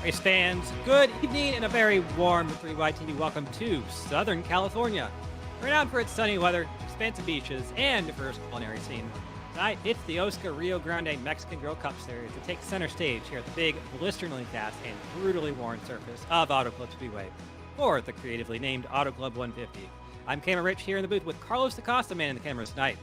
Race fans, good evening and a very warm 3Y TV welcome to Southern California. Renowned for its sunny weather, expansive beaches, and diverse culinary scene. Tonight, it's the OSCA Rio Grande Mexican Grill Cup Series that takes center stage here at the big, blisteringly fast and brutally worn surface of Auto Club Speedway, or the creatively named Auto Club 150. I'm Camera Rich here in the booth with Carlos DaCosta manning the cameras tonight.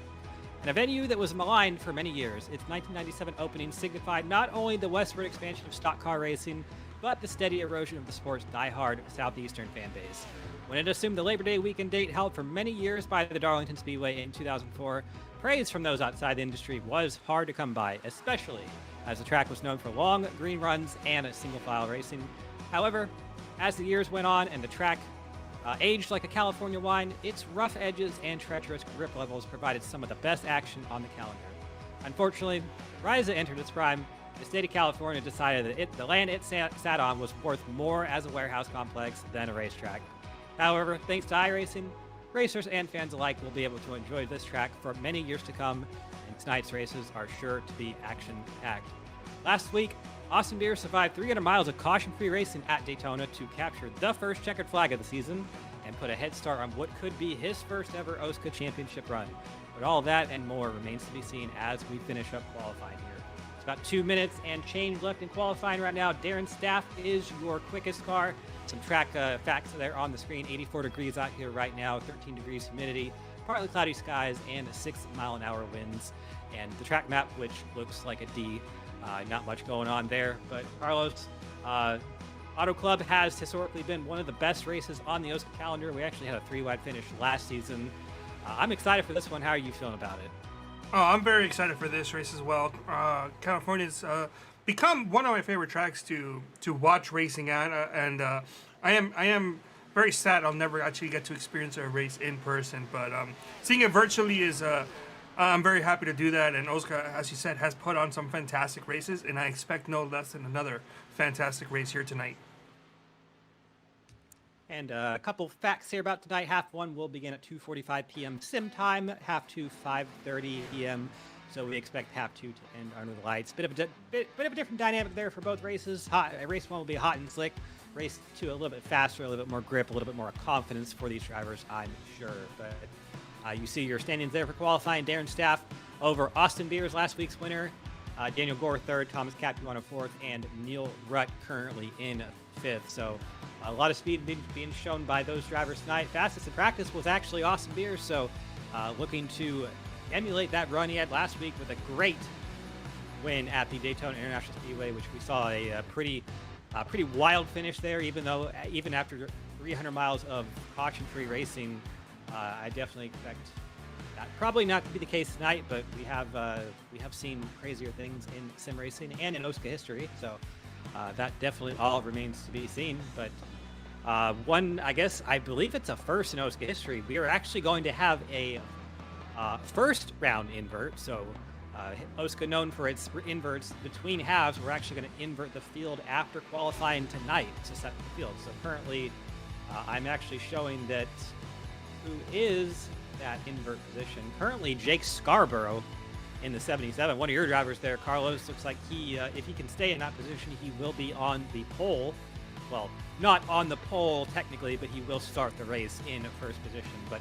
In a venue that was maligned for many years, its 1997 opening signified not only the westward expansion of stock car racing, but the steady erosion of the sport's die-hard southeastern fan base. When it assumed the Labor Day weekend date held for many years by the Darlington Speedway in 2004, praise from those outside the industry was hard to come by, especially as the track was known for long green runs and single-file racing. However, as the years went on and the track aged like a California wine, its rough edges and treacherous grip levels provided some of the best action on the calendar. Unfortunately, Riza entered its prime. The state of California decided that the land it sat on was worth more as a warehouse complex than a racetrack. However, thanks to iRacing, racers and fans alike will be able to enjoy this track for many years to come, and tonight's races are sure to be action-packed. Last week, Austin Beer survived 300 miles of caution-free racing at Daytona to capture the first checkered flag of the season and put a head start on what could be his first ever OSCA championship run. But all that and more remains to be seen as we finish up qualifying here. It's about 2 minutes and change left in qualifying right now. Darren Staff is your quickest car. Some track facts there on the screen. 84 degrees out here right now, 13 degrees humidity, partly cloudy skies, and 6-mile-an-hour winds. And the track map, which looks like a D. Not much going on there, but Carlos, Auto Club has historically been one of the best races on the OSCA calendar. We actually had a 3-wide finish last season. I'm excited for this one. How are you feeling about it? Oh, I'm very excited for this race as well. California's become one of my favorite tracks to watch racing at, and I am very sad I'll never actually get to experience a race in person. But seeing it virtually is I'm very happy to do that. And OSCA, as you said, has put on some fantastic races, and I expect no less than another fantastic race here tonight. And a couple facts here about tonight. Half one will begin at 2:45 p.m. sim time, half two 5:30 p.m. So we expect half two to end under the lights. Bit of a different dynamic there for both races. Race one will be hot and slick. Race two a little bit faster, a little bit more grip, a little bit more confidence for these drivers, I'm sure. But you see your standings there for qualifying. Darren Staff over Austin Beers, last week's winner. Daniel Gore third, Thomas Captain on fourth, and Neil Rutt currently in fifth. So a lot of speed being shown by those drivers tonight. Fastest in practice was actually Austin Beers, so looking to emulate that run he had last week with a great win at the Daytona International Speedway, which we saw a pretty wild finish there. Even after 300 miles of caution-free racing, I definitely expect that probably not to be the case tonight. But we have seen crazier things in sim racing and in OSCA history, so that definitely all remains to be seen. But I believe it's a first in OSCA history. We are actually going to have a first round invert. So OSCA, known for its inverts between halves, we're actually going to invert the field after qualifying tonight to set the field. So currently, I'm actually showing that who is that invert position. Currently, Jake Scarborough in the 77. One of your drivers there, Carlos, looks like if he can stay in that position, he will be on the pole. Well, not on the pole technically, but he will start the race in first position. But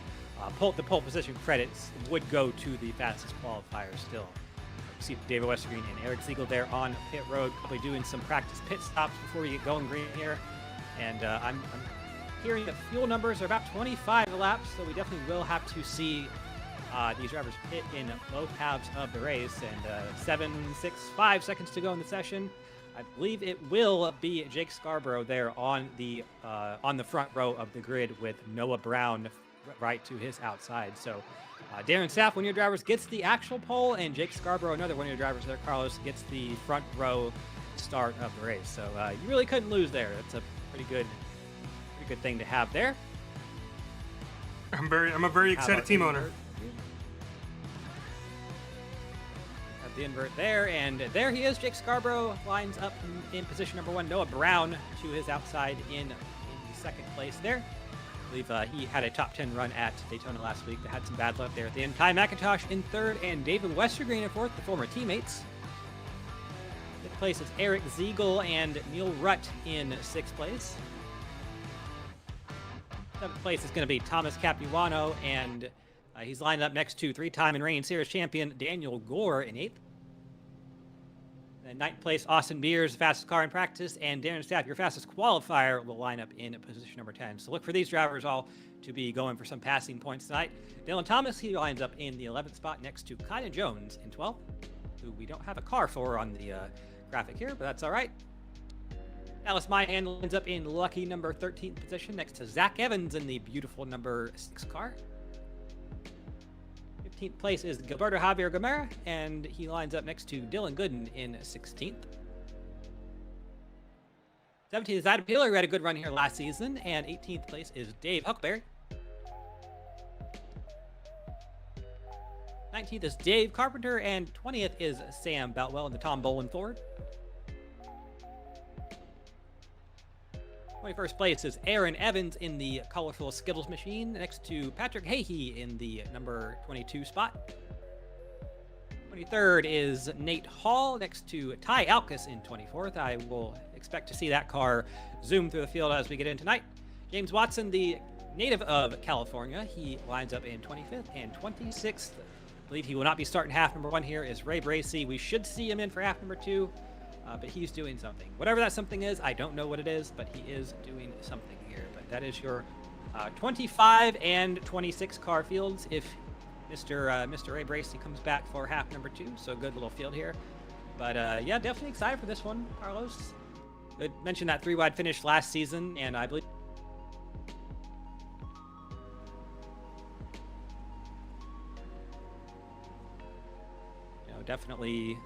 the pole position credits would go to the fastest qualifier still. You see David Westergreen and Eric Siegel there on pit road, probably doing some practice pit stops before we get going green here. And I'm hearing that fuel numbers are about 25 laps, so we definitely will have to see these drivers pit in both halves of the race. And 5 seconds to go in the session. I believe it will be Jake Scarborough there on the front row of the grid with Noah Brown right to his outside. So Darren Staff, one of your drivers, gets the actual pole, and Jake Scarborough, another one of your drivers there, Carlos, gets the front row start of the race. So you really couldn't lose there. That's a pretty good thing to have there. I'm a very excited team owner. Have the invert there, and there he is. Jake Scarborough lines up in position number one. Noah Brown to his outside in second place there. I believe he had a top 10 run at Daytona last week that had some bad luck there at the end. Ty McIntosh in third, and David Westergreen in fourth, the former teammates. place is Eric Ziegel and Neil Rutt in 6th place. 7th place is going to be Thomas Capuano, and he's lined up next to 3-time and reigning series champion Daniel Gore in 8th. And 9th place, Austin Beers, fastest car in practice, and Darren Stapp, your fastest qualifier, will line up in position number 10. So look for these drivers all to be going for some passing points tonight. Dylan Thomas, he lines up in the 11th spot next to Kynan Jones in 12th, who we don't have a car for on the graphic here, but that's all right. Alice Myhan lines up in lucky number 13th position next to Zach Evans in the beautiful number 6 car. 15th place is Gilberto Javier Gomera, and he lines up next to Dylan Gooden in 16th. 17th is Adam Peeler, who had a good run here last season, and 18th place is Dave Huckleberry. 19th is Dave Carpenter, and 20th is Sam Boutwell in the Tom Bolin Ford. 21st place is Aaron Evans in the colorful Skittles machine next to Patrick Hahey in the number 22 spot. 23rd is Nate Hall next to Ty Alkus in 24th. I will expect to see that car zoom through the field as we get in tonight. James Watson, the native of California, he lines up in 25th and 26th. I believe he will not be starting half number 1 here is Ray Bracey. We should see him in for half number 2. But he's doing something. Whatever that something is, I don't know what it is, but he is doing something here. But that is your 25 and 26 car fields if Mr. Ray Bracey comes back for half number 2. So good little field here. But yeah, definitely excited for this one, Carlos. I mentioned that 3-wide finish last season, and I believe definitely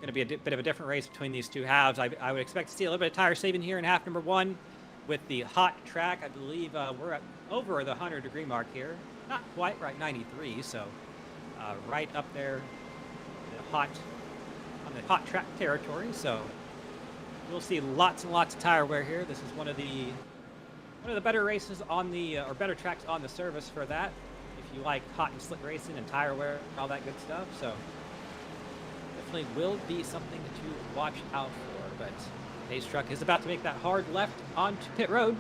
going to be a bit of a different race between these two halves. I would expect to see a little bit of tire saving here in half number 1 with the hot track. I believe we're at over the 100-degree mark here. Not quite, right, 93, so right up there on the hot track territory. So you'll see lots and lots of tire wear here. This is one of the better races on the or better tracks on the service for that. If you like hot and slick racing and tire wear and all that good stuff, so definitely will be something to watch out for. But Pace Truck is about to make that hard left onto pit road.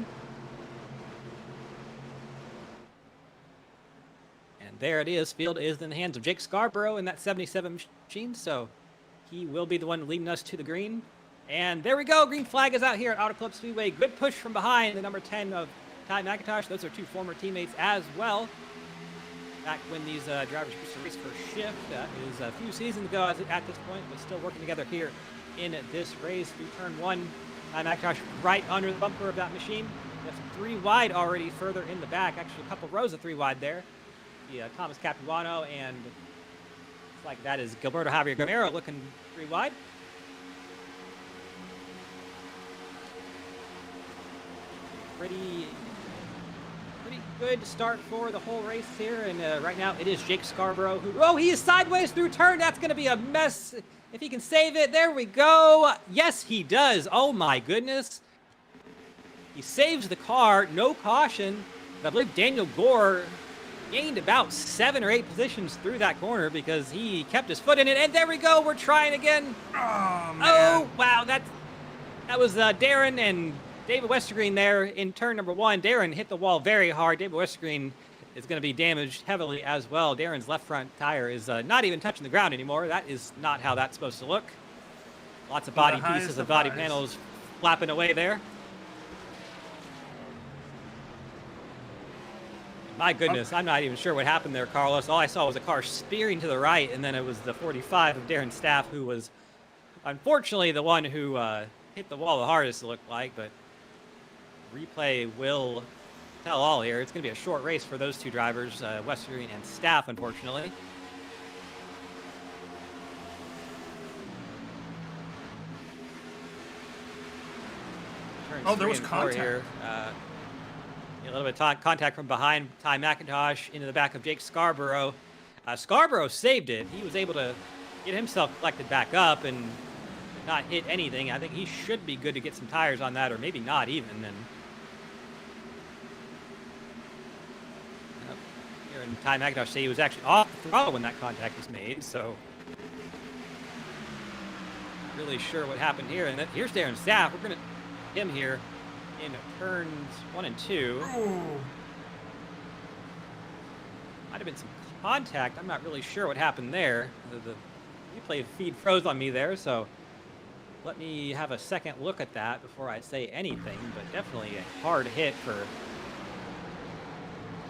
And there it is. Field is in the hands of Jake Scarborough in that 77 machine, so he will be the one leading us to the green. And there we go. Green flag is out here at Auto Club Speedway. Good push from behind the number 10 of Ty McIntosh. Those are 2 former teammates as well. Back when these drivers used to race for shift. That is a few seasons ago at this point, but still working together here in this race through turn 1. Ty McIntosh right under the bumper of that machine. That's 3 wide already further in the back. Actually, a couple rows of 3 wide there. The Thomas Capuano, and it's like that is Gilberto Javier Gomera looking 3 wide. Pretty good start for the whole race here, and right now it is Jake Scarborough who, he is sideways through turn. That's going to be a mess if he can save it. There we go. Yes, he does. Oh my goodness. He saves the car, no caution. I believe Daniel Gore gained about 7 or 8 positions through that corner because he kept his foot in it. And there we go. We're trying again. Oh, man. Oh, wow. That was Darren and David Westergreen there in turn number 1. Darren hit the wall very hard. David Westergreen is going to be damaged heavily as well. Darren's left front tire is not even touching the ground anymore. That is not how that's supposed to look. Lots of body pieces of body panels flapping away there. My goodness, I'm not even sure what happened there, Carlos. All I saw was a car spearing to the right, and then it was the 45 of Darren Staff, who was unfortunately the one who hit the wall the hardest, it looked like, but replay will tell all here. It's going to be a short race for those 2 drivers, Westergreen and Staff, unfortunately. There was contact here. A little bit of contact from behind Ty McIntosh into the back of Jake Scarborough. Scarborough saved it. He was able to get himself collected back up and not hit anything. I think he should be good to get some tires on that, or maybe not even. And here in Ty McIntosh say he was actually off the throttle when that contact was made. So really sure what happened here. And here's Darren Sapp. We're going to him here in turns 1 and 2. Oh. Might have been some contact. I'm not really sure what happened there. The replay feed froze on me there, so let me have a second look at that before I say anything. But definitely a hard hit for...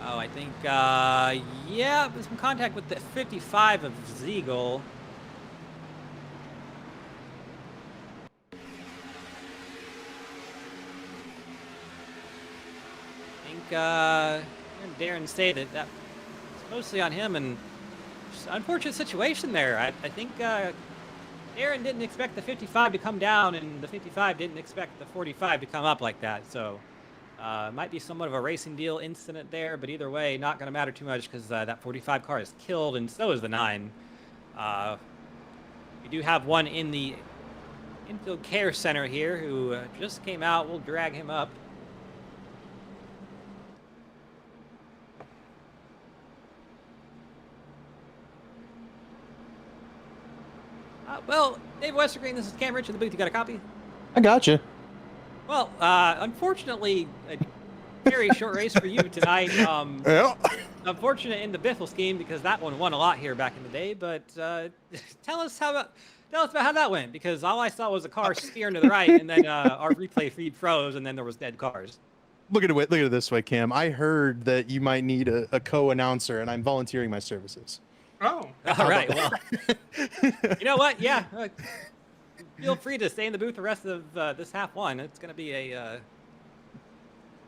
Oh, I think, yeah, there's some contact with the 55 of Ziegel. I think, Darren say that it's mostly on him, and unfortunate situation there. I think, Aaron didn't expect the 55 to come down, and the 55 didn't expect the 45 to come up like that, so... might be somewhat of a racing deal incident there, but either way, not going to matter too much because that 45 car is killed, and so is the 9. We do have one in the infield care center here who just came out. We'll drag him up. Well, Dave Westergreen, this is Cam Rich in the booth. You got a copy? I got you. Well, unfortunately, a very short race for you tonight. Yeah. Unfortunate in the Biffle scheme because that one won a lot here back in the day. But tell us about how that went, because all I saw was a car steering to the right, and then our replay feed froze, and then there was dead cars. Look at it this way, Cam. I heard that you might need a co-announcer, and I'm volunteering my services. Oh. All right. Well, you know what? Yeah. Feel free to stay in the booth the rest of this half one. It's going to be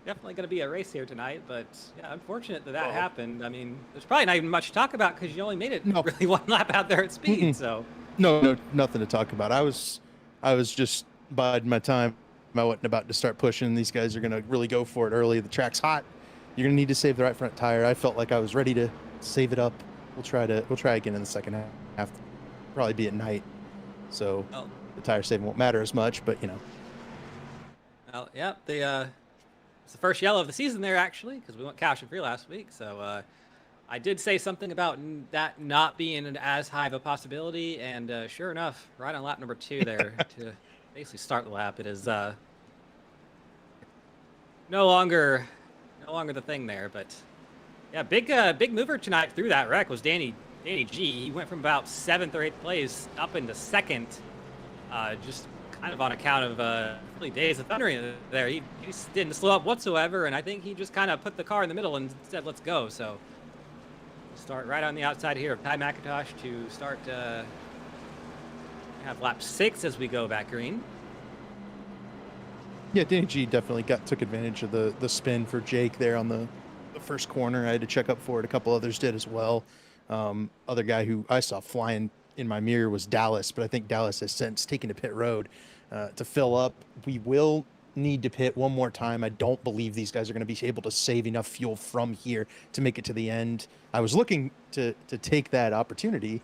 definitely going to be a race here tonight, but yeah, unfortunate that happened. I mean, there's probably not even much to talk about because you only made it really one lap out there at speed. So no, nothing to talk about. I was just biding my time. I wasn't about to start pushing. These guys are going to really go for it early. The track's hot. You're going to need to save the right front tire. I felt like I was ready to save it up. We'll try again in the second half. Probably be at night. So the tire saving won't matter as much, but you know. Well, yeah, it's the first yellow of the season there actually, because we went caution free last week. So I did say something about that not being as high of a possibility, and sure enough, right on lap number 2 there to basically start the lap, it is no longer the thing there. But yeah, big mover tonight through that wreck was Danny G. He went from about 7th or 8th place up into 2nd, just kind of on account of really days of thundering there. He didn't slow up whatsoever, and I think he just kind of put the car in the middle and said, let's go. So start right on the outside here of Ty McIntosh to start have lap 6 as we go back green. Yeah, Danny G definitely took advantage of the spin for Jake there on the first corner. I had to check up for it. A couple others did as well. Other guy who I saw flying in my mirror was Dallas, but I think Dallas has since taken to pit road to fill up. We will need to pit one more time. I don't believe these guys are going to be able to save enough fuel from here to make it to the end. I was looking to take that opportunity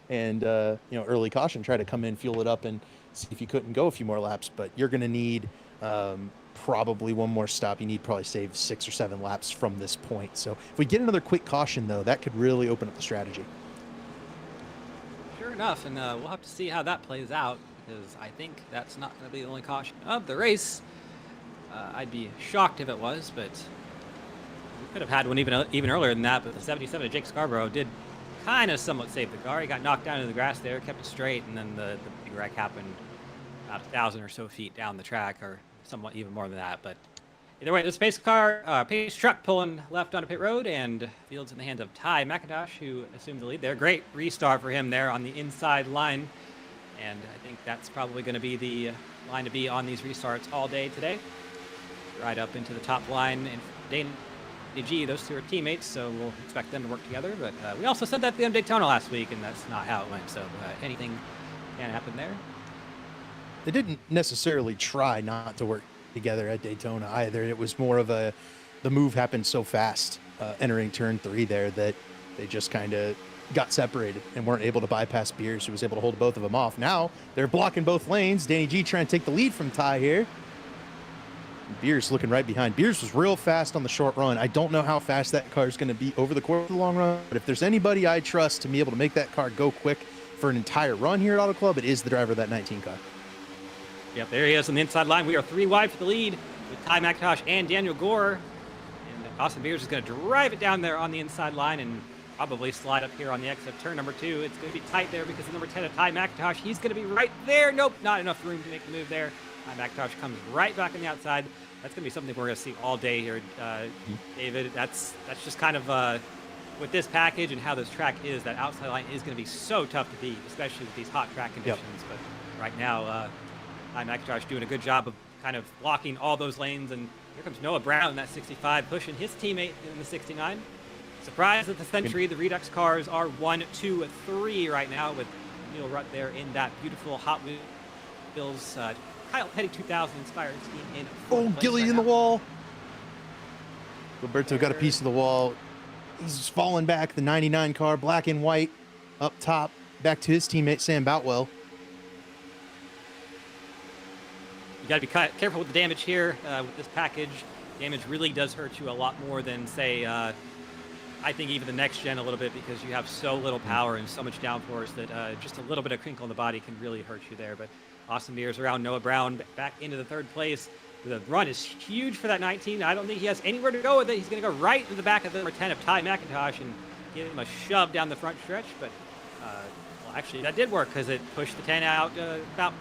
and early caution, try to come in, fuel it up, and see if you couldn't go a few more laps. But you're going to need probably one more stop. You need probably save 6 or 7 laps from this point. So if we get another quick caution, though, that could really open up the strategy. Sure enough, and we'll have to see how that plays out, because I think that's not going to be the only caution of the race. I'd be shocked if it was, but we could have had one even earlier than that. But the 77 of Jake Scarborough did kind of somewhat save the car. He got knocked down into the grass there, kept it straight, and then the big wreck happened about 1,000 or so feet down the track, or somewhat even more than that. But either way, this pace truck pulling left onto pit road, and field's in the hands of Ty McIntosh, who assumed the lead there. Great restart for him there on the inside line, and I think that's probably going to be the line to be on these restarts all day today. Right up into the top line, and Danny G, those two are teammates, so we'll expect them to work together. But we also said that at the end of Daytona last week, and that's not how it went. So anything can happen there. They didn't necessarily try not to work together at Daytona either. It was more of the move happened so fast entering turn 3 there that they just kind of got separated and weren't able to bypass Beers, who was able to hold both of them off. Now they're blocking both lanes. Danny G trying to take the lead from Ty here. Beers looking right behind. Beers was real fast on the short run. I don't know how fast that car is going to be over the course of the long run, but if there's anybody I trust to be able to make that car go quick for an entire run here at Auto Club, it is the driver of that 19 car. Yep, there he is on the inside line. We are 3 wide for the lead with Ty McIntosh and Daniel Gore. And Austin Beers is going to drive it down there on the inside line and probably slide up here on the exit of turn number 2. It's going to be tight there because the number 10 of Ty McIntosh, he's going to be right there. Nope, not enough room to make the move there. Ty McIntosh comes right back on the outside. That's going to be something we're going to see all day here, David. That's just kind of with this package and how this track is, that outside line is going to be so tough to beat, especially with these hot track conditions. Yep. But right now, Ty McIntosh doing a good job of kind of blocking all those lanes. And here comes Noah Brown in that 65, pushing his teammate in the 69. Surprise at the Century. The Redux cars are 1, 2, 3 right now with Neil Rutt there in that beautiful Hot Wheels Kyle Petty 2000 inspired scheme in. Oh, Gilly right in the wall. Roberto got a piece of the wall. He's falling back. The 99 car, black and white, up top, back to his teammate Sam Boutwell. You got to be careful with the damage here with this package. Damage really does hurt you a lot more than, say, I think even the next gen a little bit, because you have so little power and so much downforce that just a little bit of crinkle in the body can really hurt you there. But Austin Beers around Noah Brown back into the 3rd place. The run is huge for that 19. I don't think he has anywhere to go with it. He's going to go right to the back of the number 10 of Ty McIntosh and give him a shove down the front stretch. But, well, actually, that did work because it pushed the 10 out about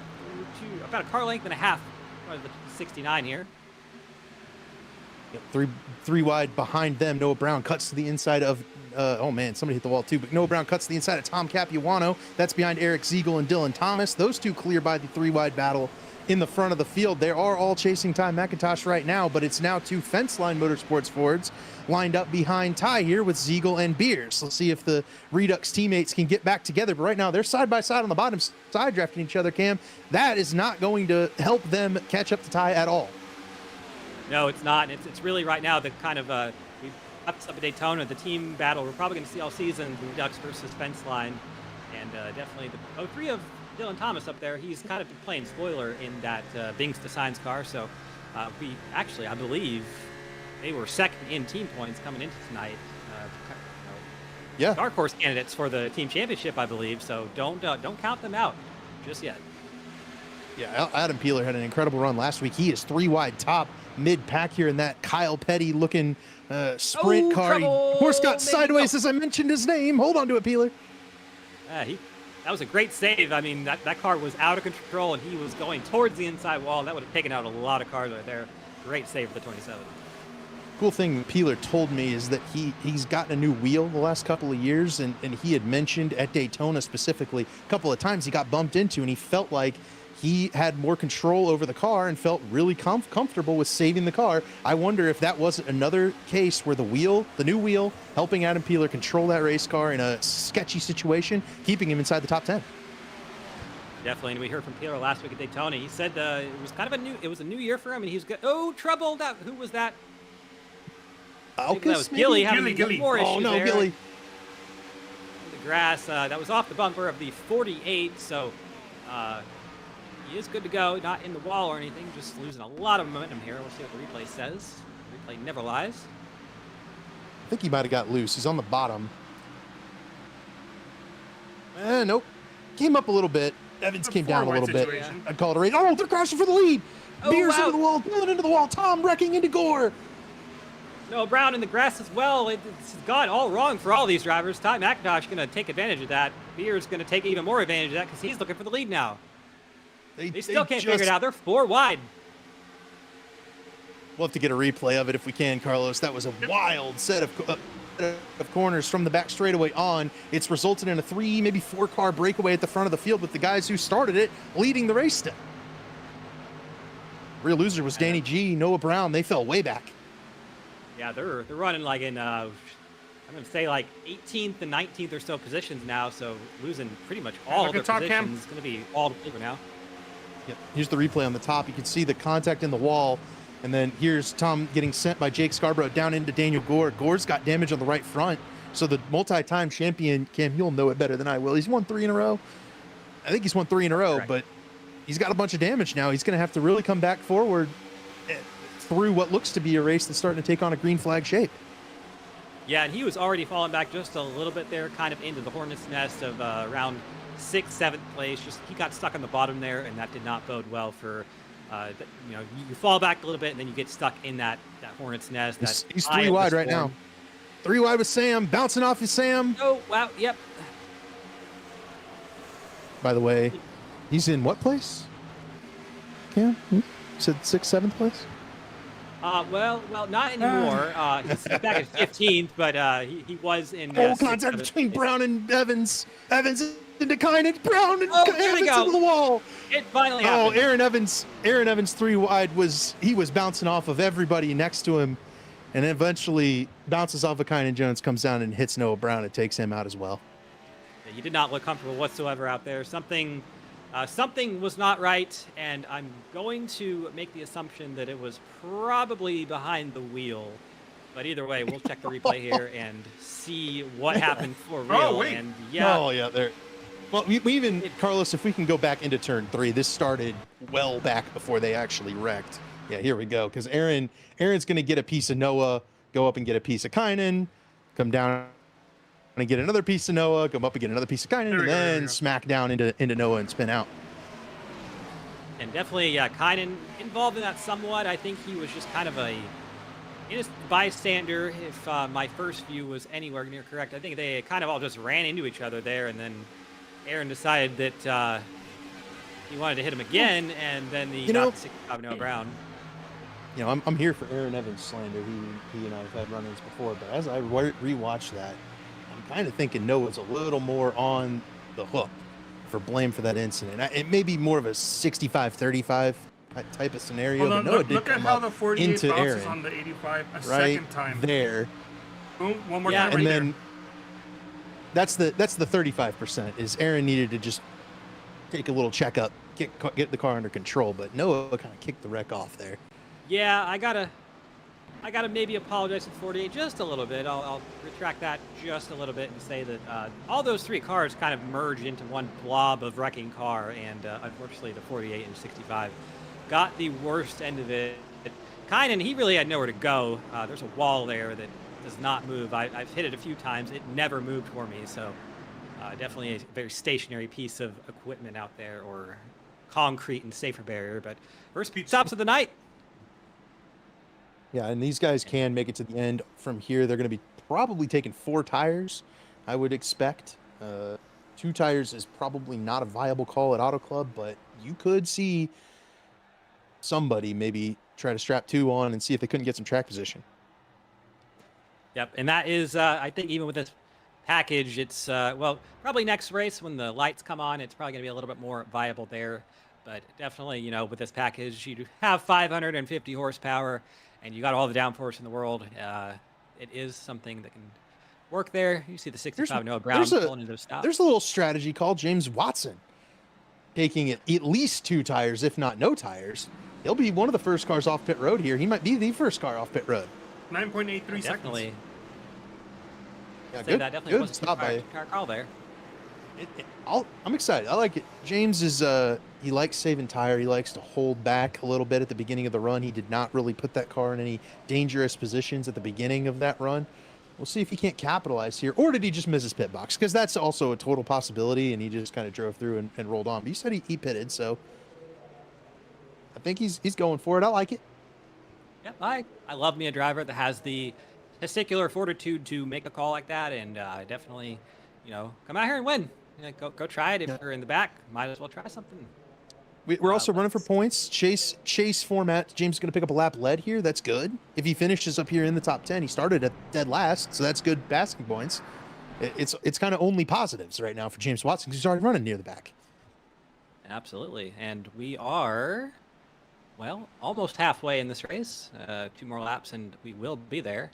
a car length and a half of the 69 here. Yep, three wide behind them. Noah Brown cuts to the inside of, oh man, somebody hit the wall too, but Noah Brown cuts to the inside of Tom Capuano. That's behind Eric Ziegel and Dylan Thomas. Those two clear by the 3 wide battle in the front of the field. They are all chasing Ty McIntosh right now, but it's now 2 fence line Motorsports Fords lined up behind Ty here with Ziegel and Beers. Let's see if the Redux teammates can get back together, but right now they're side by side on the bottom side drafting each other, Cam. That is not going to help them catch up to Ty at all. No, it's not. It's really right now the kind of we up at Daytona, the team battle we're probably going to see all season, the Redux versus fence line, and definitely the 03 of Dylan Thomas up there. He's kind of been playing spoiler in that Binks Designs car. So we actually, I believe, they were second in team points coming into tonight. Yeah, dark horse candidates for the team championship, I believe. So don't count them out just yet. Yeah, Adam Peeler had an incredible run last week. He is 3 wide top mid-pack here in that Kyle Petty looking sprint car. Horse got sideways as I mentioned his name. Hold on to it, Peeler. That was a great save. I mean, that car was out of control, and he was going towards the inside wall. That would have taken out a lot of cars right there. Great save for the 27. Cool thing Peeler told me is that he's gotten a new wheel the last couple of years, and he had mentioned at Daytona specifically a couple of times he got bumped into, and he felt like he had more control over the car and felt really comfortable with saving the car. I wonder if that wasn't another case where the new wheel, helping Adam Peeler control that race car in a sketchy situation, keeping him inside the top 10. Definitely, and we heard from Peeler last week at Daytona. He said it was kind of a new year for him, and he was good. Oh, trouble! Who was that? That was Gilly. Gilly. More oh no, there. Gilly! The grass that was off the bumper of the 48, so. He is good to go, not in the wall or anything, just losing a lot of momentum here. We'll see what the replay says. The replay never lies. I think he might have got loose. He's on the bottom. Nope. Came up a little bit. Evans came down a little bit. I'd call it a race. Oh, they're crashing for the lead. Beers into the wall, pulling into the wall. Tom wrecking into Gore. No, Brown in the grass as well. It's gone all wrong for all these drivers. Ty McIntosh going to take advantage of that. Beers going to take even more advantage of that because he's looking for the lead now. They still can't figure it out. They're 4 wide. We'll have to get a replay of it if we can, Carlos. That was a wild set of corners from the back straightaway on. It's resulted in a 3, maybe 4 car breakaway at the front of the field with the guys who started it leading the race still. Real loser was Danny G, Noah Brown. They fell way back. Yeah, they're running like in I'm going to say like 18th and 19th or so positions now, so losing pretty much all of their positions. It's going to be all over now. Yep. Here's the replay on the top. You can see the contact in the wall. And then here's Tom getting sent by Jake Scarborough down into Daniel Gore. Gore's got damage on the right front. So the multi-time champion, Cam, you'll know it better than I will. He's won 3 in a row. I think he's won 3 in a row, but he's got a bunch of damage now. He's going to have to really come back forward through what looks to be a race that's starting to take on a green flag shape. Yeah, and he was already falling back just a little bit there, kind of into the hornet's nest of around 6th, 7th place. Just he got stuck on the bottom there, and that did not bode well for. You fall back a little bit, and then you get stuck in that Hornet's nest. He's 3 wide right now. 3 wide with Sam, bouncing off of Sam. Oh wow! Yep. By the way, he's in what place? Cam, you said 6th, 7th place. Well, not anymore. He's back at 15th, but he was in. Contact between Brown and Evans. Evans into Kynan. Brown and Evans into the wall. It finally happened. Aaron Evans 3 wide was bouncing off of everybody next to him, and eventually bounces off of Kynan Jones, comes down and hits Noah Brown. It takes him out as well. Yeah, you did not look comfortable whatsoever out there. Something was not right, and I'm going to make the assumption that it was probably behind the wheel. But either way, we'll check the replay here and see what happened for real. Oh, wait. And yeah. Oh, yeah. There. Well, we even, Carlos, if we can go back into turn 3, this started well back before they actually wrecked. Yeah, here we go. Because Aaron's going to get a piece of Noah, go up and get a piece of Kynan, come down and get another piece of Noah, come up and get another piece of Kynan, and then smack down into Noah and spin out. And definitely, Kynan involved in that somewhat. I think he was just kind of a innocent bystander, if my first view was anywhere near correct. I think they kind of all just ran into each other there, and then Aaron decided that he wanted to hit him again, and then he got the 65 Noah Brown. You know, I'm here for Aaron Evans slander. He and I have had run-ins before, but as I rewatched that, I'm kind of thinking Noah's a little more on the hook for blame for that incident. It may be more of a 65-35 type of scenario, but Noah did look at come how up the 48 into bounces Aaron on the 85 a right second time. There. Boom, one more Yeah, time right And then there. that's the 35% is Aaron needed to just take a little checkup, get the car under control, but Noah kind of kicked the wreck off there. Yeah, I gotta maybe apologize to 48 just a little bit. I'll retract that just a little bit and say that all those 3 cars kind of merged into one blob of wrecking car, and unfortunately the 48 and 65 got the worst end of it. Kynan, he really had nowhere to go. There's a wall there that does not move. I've hit it a few times. It never moved for me, so definitely a very stationary piece of equipment out there, or concrete and safer barrier. But first stops of the night. Yeah, and these guys can make it to the end. From here, they're going to be probably taking 4 tires, I would expect. 2 tires is probably not a viable call at Auto Club, but you could see somebody maybe try to strap 2 on and see if they couldn't get some track position. Yep, and that is, I think, even with this package, it's, probably next race when the lights come on, it's probably going to be a little bit more viable there. But definitely, with this package, you have 550 horsepower, and you got all the downforce in the world. It is something that can work there. You see the 65 Noah Brown pulling into a stop. There's a little strategy called James Watson, taking at least 2 tires, if not no tires. He'll be one of the first cars off pit road here. He might be the first car off pit road. 9.83 seconds. Definitely. Yeah, That definitely was a stop by. car call there. I'm excited. I like it. James is he likes saving tire. He likes to hold back a little bit at the beginning of the run. He did not really put that car in any dangerous positions at the beginning of that run. We'll see if he can't capitalize here, or did he just miss his pit box? Because that's also a total possibility, and he just kind of drove through and rolled on. But you said he pitted, so I think he's going for it. I like it. Yep, I love me a driver that has the testicular fortitude to make a call like that, and definitely, come out here and win. Go try it. If you're in the back, might as well try something. We're also running for points. Chase format. James is going to pick up a lap lead here. That's good. If he finishes up here in the top 10, he started at dead last, so that's good basking points. It's kind of only positives right now for James Watson because he's already running near the back. Absolutely, and we are, almost halfway in this race. 2 more laps, and we will be there.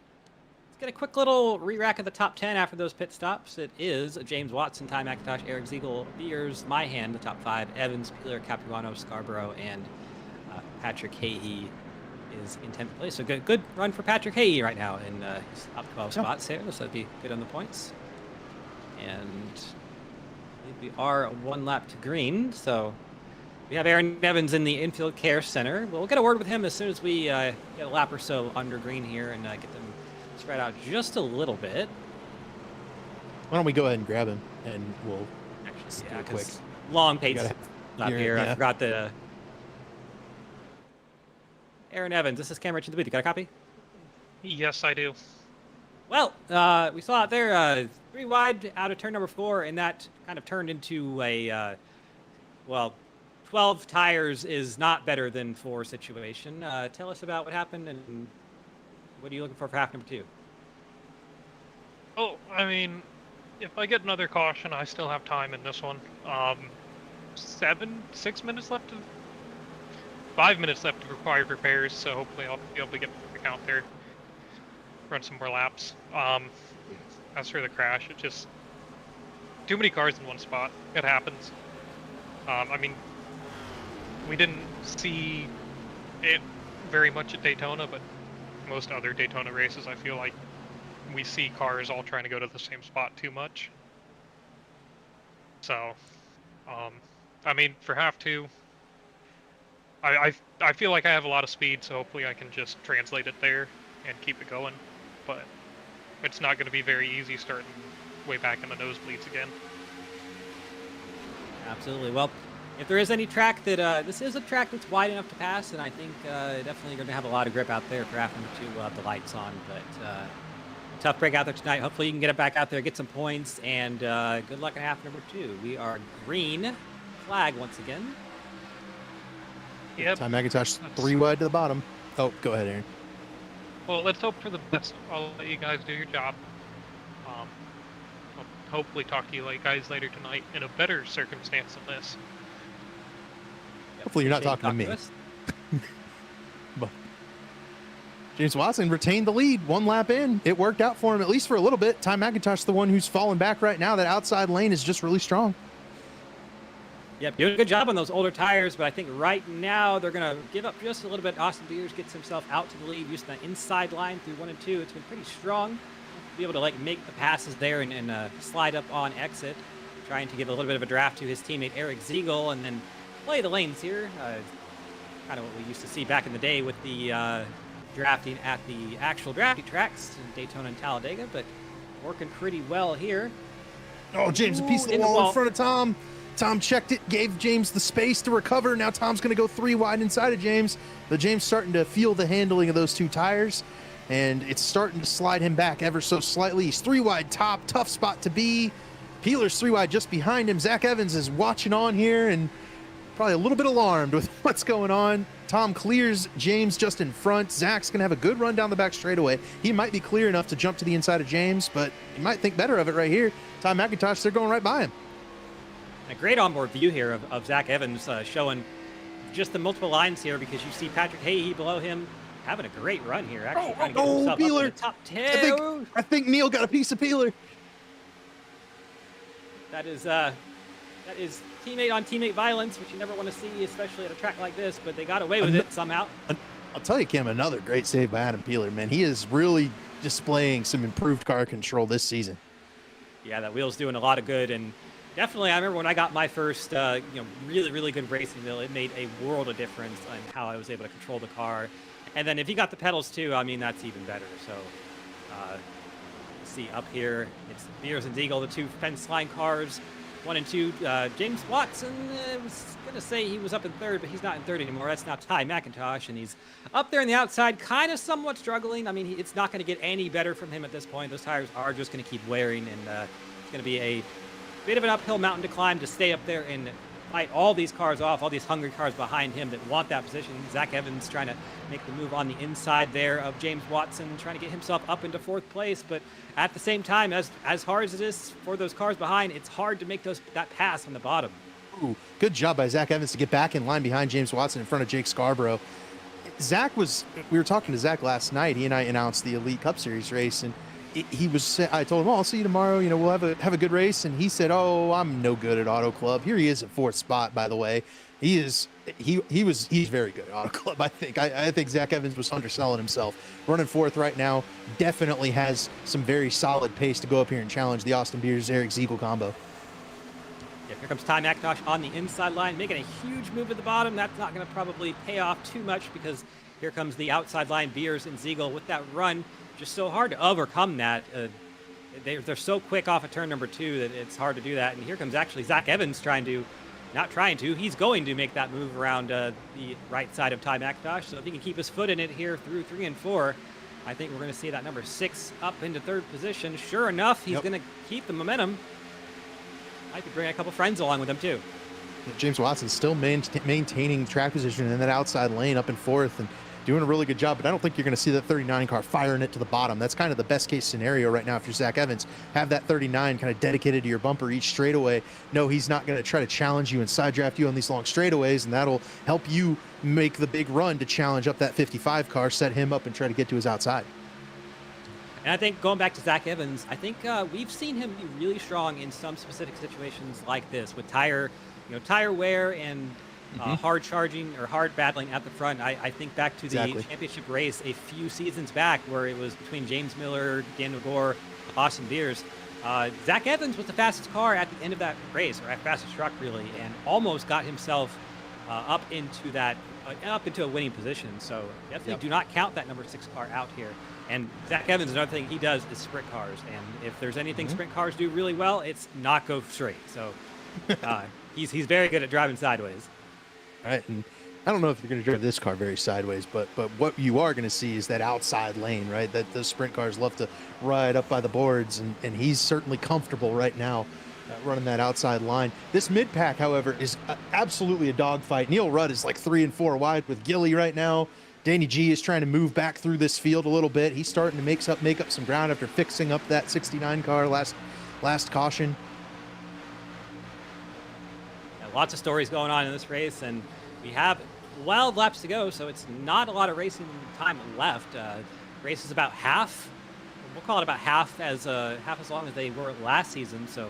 Let's get a quick little re-rack of the top 10 after those pit stops. It is James Watson, Ty McIntosh, Eric Ziegel, Beers, Myhan, the top 5, Evans, Peeler, Capuano, Scarborough, and Patrick Hahey is in 10th place. So good run for Patrick Hahey right now in his top 12 spots there. So that'd be good on the points. And we are 1 lap to green. So we have Aaron Evans in the infield care center. We'll get a word with him as soon as we get a lap or so under green here and get them spread out just a little bit. Why don't we go ahead and grab him, and we'll Let's do Yeah, it quick. because long pace Gotta up hear it, here. I yeah. forgot the Aaron Evans. This is Cam Rich in the booth. You got a copy? Yes, I do. Well, we saw out there 3 wide out of turn number 4, and that kind of turned into a, well, 12 tires is not better than 4 situation. Tell us about what happened and what are you looking for half number 2? Oh, I mean, if I get another caution, I still have time in this one. 6 minutes left of 5 minutes left of required repairs, so hopefully I'll be able to get back out there, run some more laps. As for the crash, it just too many cars in one spot. It happens. I mean, we didn't see it very much at Daytona, but most other Daytona races, I feel like we see cars all trying to go to the same spot too much. So, I mean, for half 2, I feel like I have a lot of speed, so hopefully I can just translate it there and keep it going. But it's not going to be very easy starting way back in the nosebleeds again. Absolutely. Well, if there is any track that this is a track that's wide enough to pass, and I think definitely going to have a lot of grip out there for half number 2. We'll have the lights on, but tough break out there tonight. Hopefully you can get it back out there, get some points, and good luck at half number 2. We are green flag once again. Yep. Ty McIntosh 3 wide to the bottom. Oh, go ahead, Aaron. Well, let's hope for the best. I'll let you guys do your job. I'll hopefully talk to you guys later tonight in a better circumstance than this. Hopefully you're not talking to me. But James Watson retained the lead 1 lap in. It worked out for him, at least for a little bit. Ty McIntosh, the one who's falling back right now. That outside lane is just really strong. Yep, doing a good job on those older tires, but I think right now they're going to give up just a little bit. Austin Beers gets himself out to the lead using that inside line through 1 and 2. It's been pretty strong. Be able to make the passes there and slide up on exit, trying to give a little bit of a draft to his teammate Eric Ziegel and then play the lanes here. Kind of what we used to see back in the day with the drafting at the actual drafting tracks in Daytona and Talladega, but working pretty well here. Oh, James, a piece of the wall in front of Tom. Tom checked it, gave James the space to recover. Now Tom's going to go 3 wide inside of James. But James starting to feel the handling of those 2 tires, and it's starting to slide him back ever so slightly. He's 3 wide top, tough spot to be. Peeler's 3 wide just behind him. Zach Evans is watching on here and probably a little bit alarmed with what's going on. Tom clears James just in front. Zach's going to have a good run down the back straightaway. He might be clear enough to jump to the inside of James, but he might think better of it right here. Ty McIntosh, they're going right by him. A great onboard view here of Zach Evans showing just the multiple lines here because you see Patrick Hahey below him having a great run here. Actually trying to get himself Peeler. up in the top 10. I think Neil got a piece of Peeler. That is teammate on teammate violence, which you never want to see, especially at a track like this, but they got away with it somehow. I'll tell you, Kim, another great save by Adam Peeler, man. He is really displaying some improved car control this season. Yeah, that wheel's doing a lot of good, and definitely, I remember when I got my first, really, really good racing wheel, it made a world of difference on how I was able to control the car. And then if you got the pedals too, I mean, that's even better. So, see up here, it's Beers and Ziegel, the 2 fence line cars, 1 and 2. James Watson was going to say he was up in 3rd, but he's not in 3rd anymore. That's now Ty McIntosh, and he's up there on the outside, kind of somewhat struggling. I mean, it's not going to get any better from him at this point. Those tires are just going to keep wearing, and it's going to be a bit of an uphill mountain to climb to stay up there and fight all these cars off, all these hungry cars behind him that want that position. Zach Evans trying to make the move on the inside there of James Watson, trying to get himself up into 4th place. But at the same time, as hard as it is for those cars behind, it's hard to make that pass on the bottom. Ooh, good job by Zach Evans to get back in line behind James Watson in front of Jake Scarborough. We were talking to Zach last night. He and I announced the Elite Cup Series race, and I told him, I'll see you tomorrow. We'll have a good race. And he said, oh, I'm no good at Auto Club. Here he is at 4th spot, by the way. He's very good at Auto Club. I think Zach Evans was underselling himself. Running 4th right now, definitely has some very solid pace to go up here and challenge the Austin Beers Eric Ziegel combo. Yeah, here comes Ty McIntosh on the inside line, making a huge move at the bottom. That's not going to probably pay off too much because here comes the outside line, Beers and Ziegel with that run. Just so hard to overcome that. they're so quick off of turn number 2 that it's hard to do that. And here comes actually Zach Evans he's going to make that move around the right side of Ty McIntosh. So if he can keep his foot in it here through 3 and 4, I think we're going to see that number 6 up into 3rd position. Sure enough, he's going to keep the momentum. Might be bringing a couple friends along with him too. James Watson still maintaining track position in that outside lane up in 4th and doing a really good job, but I don't think you're going to see that 39 car firing it to the bottom. That's kind of the best case scenario right now if you're Zach Evans. Have that 39 kind of dedicated to your bumper each straightaway. No, he's not going to try to challenge you and side draft you on these long straightaways, and that'll help you make the big run to challenge up that 55 car, set him up, and try to get to his outside. And I think going back to Zach Evans, I think we've seen him be really strong in some specific situations like this with tire wear and hard charging or hard battling at the front. I think back to the championship race a few seasons back where it was between James Miller, Daniel Gore, Austin Beers. Zach Evans was the fastest car at the end of that race, or fastest truck really, and almost got himself up into a winning position. So definitely do not count that number 6 car out here. And Zach Evans, another thing he does is sprint cars. And if there's anything sprint cars do really well, it's not go straight. So he's very good at driving sideways. All right, and I don't know if you're going to drive this car very sideways, but what you are going to see is that outside lane, right? That those sprint cars love to ride up by the boards, and he's certainly comfortable right now running that outside line. This mid pack, however, is absolutely a dogfight. Neil Rudd is like 3 and 4 wide with Gilly right now. Danny G is trying to move back through this field a little bit. He's starting to make up some ground after fixing up that 69 car last caution. Lots of stories going on in this race, and we have 12 laps to go, so it's not a lot of racing time left. Race is about half. We'll call it about half as long as they were last season. So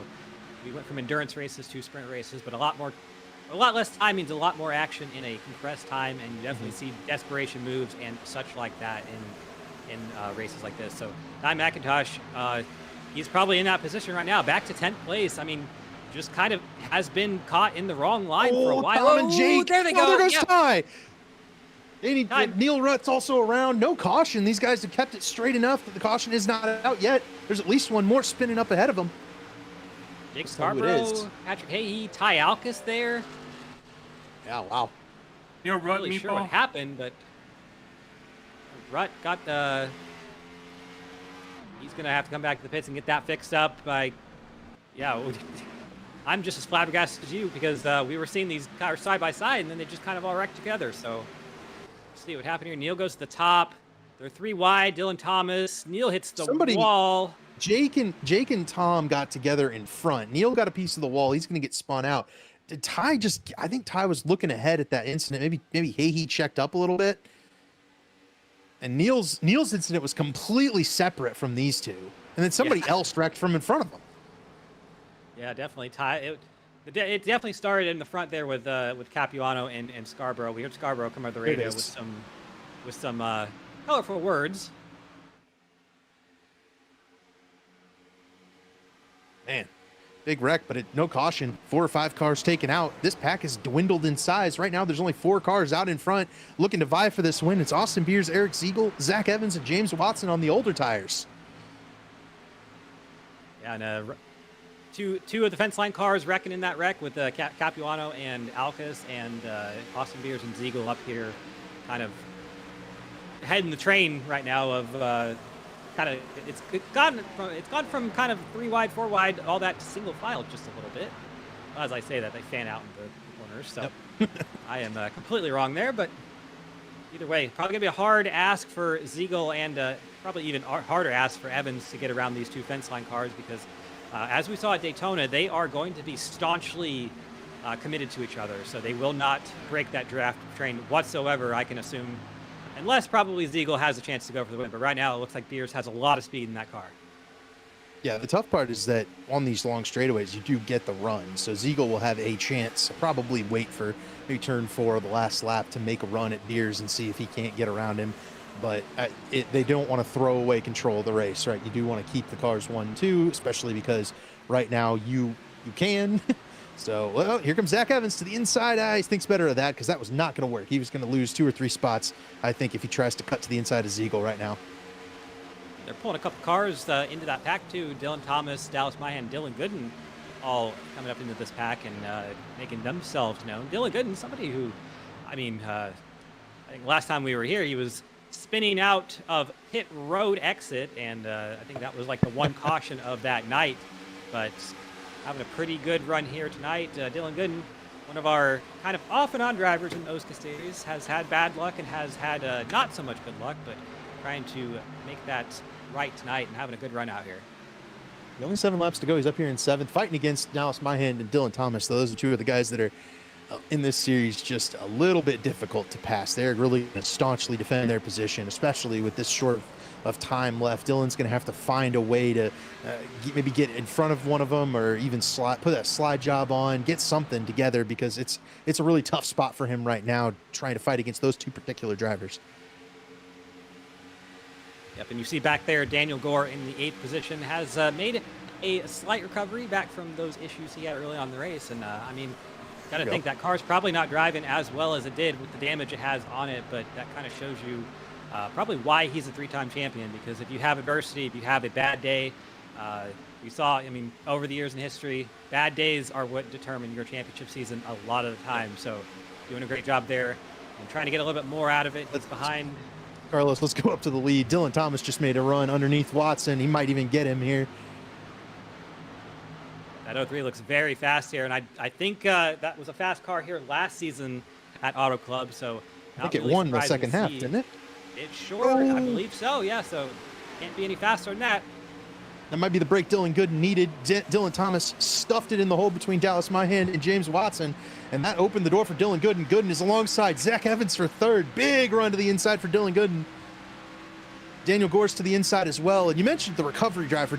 we went from endurance races to sprint races, but a lot less time means a lot more action in a compressed time, and you definitely see desperation moves and such like that in races like this. So Ty McIntosh, he's probably in that position right now, back to 10th place. I mean, just kind of has been caught in the wrong line for a while. Tom and Jake. There they go. There goes Ty. Neil Rutt's also around. No caution. These guys have kept it straight enough that the caution is not out yet. There's at least one more spinning up ahead of them. Jake Scarborough, Patrick Hahey, Ty Alkus there. Yeah, wow. You know, Rutt, Not really sure what happened, but Rutt got the... He's going to have to come back to the pits and get that fixed up. I'm just as flabbergasted as you because we were seeing these cars side by side, and then they just kind of all wrecked together. So let's see what happened here. Neil goes to the top. They're 3 wide. Dylan Thomas. Neil hits the wall. Jake and Tom got together in front. Neil got a piece of the wall. He's going to get spun out. Did Ty I think Ty was looking ahead at that incident. Maybe Hahey checked up a little bit. And Neil's incident was completely separate from these two. And then somebody else wrecked from in front of them. Yeah, definitely. Ty. It definitely started in the front there with Capuano and Scarborough. We heard Scarborough come out of the radio with some colorful words. Man, big wreck, but no caution. 4 or 5 cars taken out. This pack has dwindled in size. Right now, there's only 4 cars out in front looking to vie for this win. It's Austin Beers, Eric Siegel, Zach Evans, and James Watson on the older tires. Yeah, and two of the fence line cars wrecking in that wreck with Capuano and Alkus, and Austin Beers and Siegel up here kind of heading the train right now of it's gone from kind of 3 wide, 4 wide, all that to single file just a little bit. As I say that, they fan out in the corners, so I am completely wrong there, but either way, probably going to be a hard ask for Siegel and probably even harder ask for Evans to get around these 2 fence line cars because as we saw at Daytona, they are going to be staunchly committed to each other, so they will not break that draft train whatsoever, I can assume, unless probably Siegel has a chance to go for the win. But right now, it looks like Beers has a lot of speed in that car. Yeah, the tough part is that on these long straightaways, you do get the run. So Siegel will have a chance, probably wait for maybe turn 4 of the last lap to make a run at Beers and see if he can't get around him. But they don't want to throw away control of the race, right? You do want to keep the cars 1-2, especially because right now you can. So, well, here comes Zach Evans to the inside. He thinks better of that because that was not going to work. He was going to lose 2 or 3 spots, I think, if he tries to cut to the inside of Siegel right now. they're pulling a couple cars into that pack too. Dylan Thomas, Dallas Mahan, Dylan Gooden, all coming up into this pack and making themselves known. Dylan Gooden, somebody who, I mean, I think last time we were here, he was spinning out of pit road exit, and I think that was like the one caution of that night. But having a pretty good run here tonight. Dylan Gooden, one of our kind of off and on drivers in the OSCA series, has had bad luck and has had not so much good luck, but trying to make that right tonight and having a good run out here. Only 7 laps to go. He's up here in 7th, fighting against Dallas Mahan and Dylan Thomas. Those are two of the guys that are in this series just a little bit difficult to pass. They're really going to staunchly defend their position, especially with this short of time left. Dylan's going to have to find a way to maybe get in front of one of them, or even put a slide job on, get something together, because it's a really tough spot for him right now, trying to fight against those two particular drivers. Yep, and you see back there, Daniel Gore in the 8th position has made a slight recovery back from those issues he had early on in the race. And I mean, got to think that car's probably not driving as well as it did with the damage it has on it, but that kind of shows you probably why he's a 3-time champion, because if you have adversity, if you have a bad day, you saw, I mean, over the years in history, bad days are what determine your championship season a lot of the time. So doing a great job there and trying to get a little bit more out of it. It's behind. Carlos, let's go up to the lead. Dylan Thomas just made a run underneath Watson. He might even get him here. That 03 looks very fast here, and I think that was a fast car here last season at Auto Club. So I think it won the second half, didn't it? It sure, I believe so. Yeah, so can't be any faster than that. That might be the break Dylan Gooden needed. Dylan Thomas stuffed it in the hole between Dallas Mahan and James Watson, and that opened the door for Dylan Gooden. Gooden is alongside Zach Evans for 3rd. Big run to the inside for Dylan Gooden. Daniel Gore's to the inside as well. And you mentioned the recovery drive for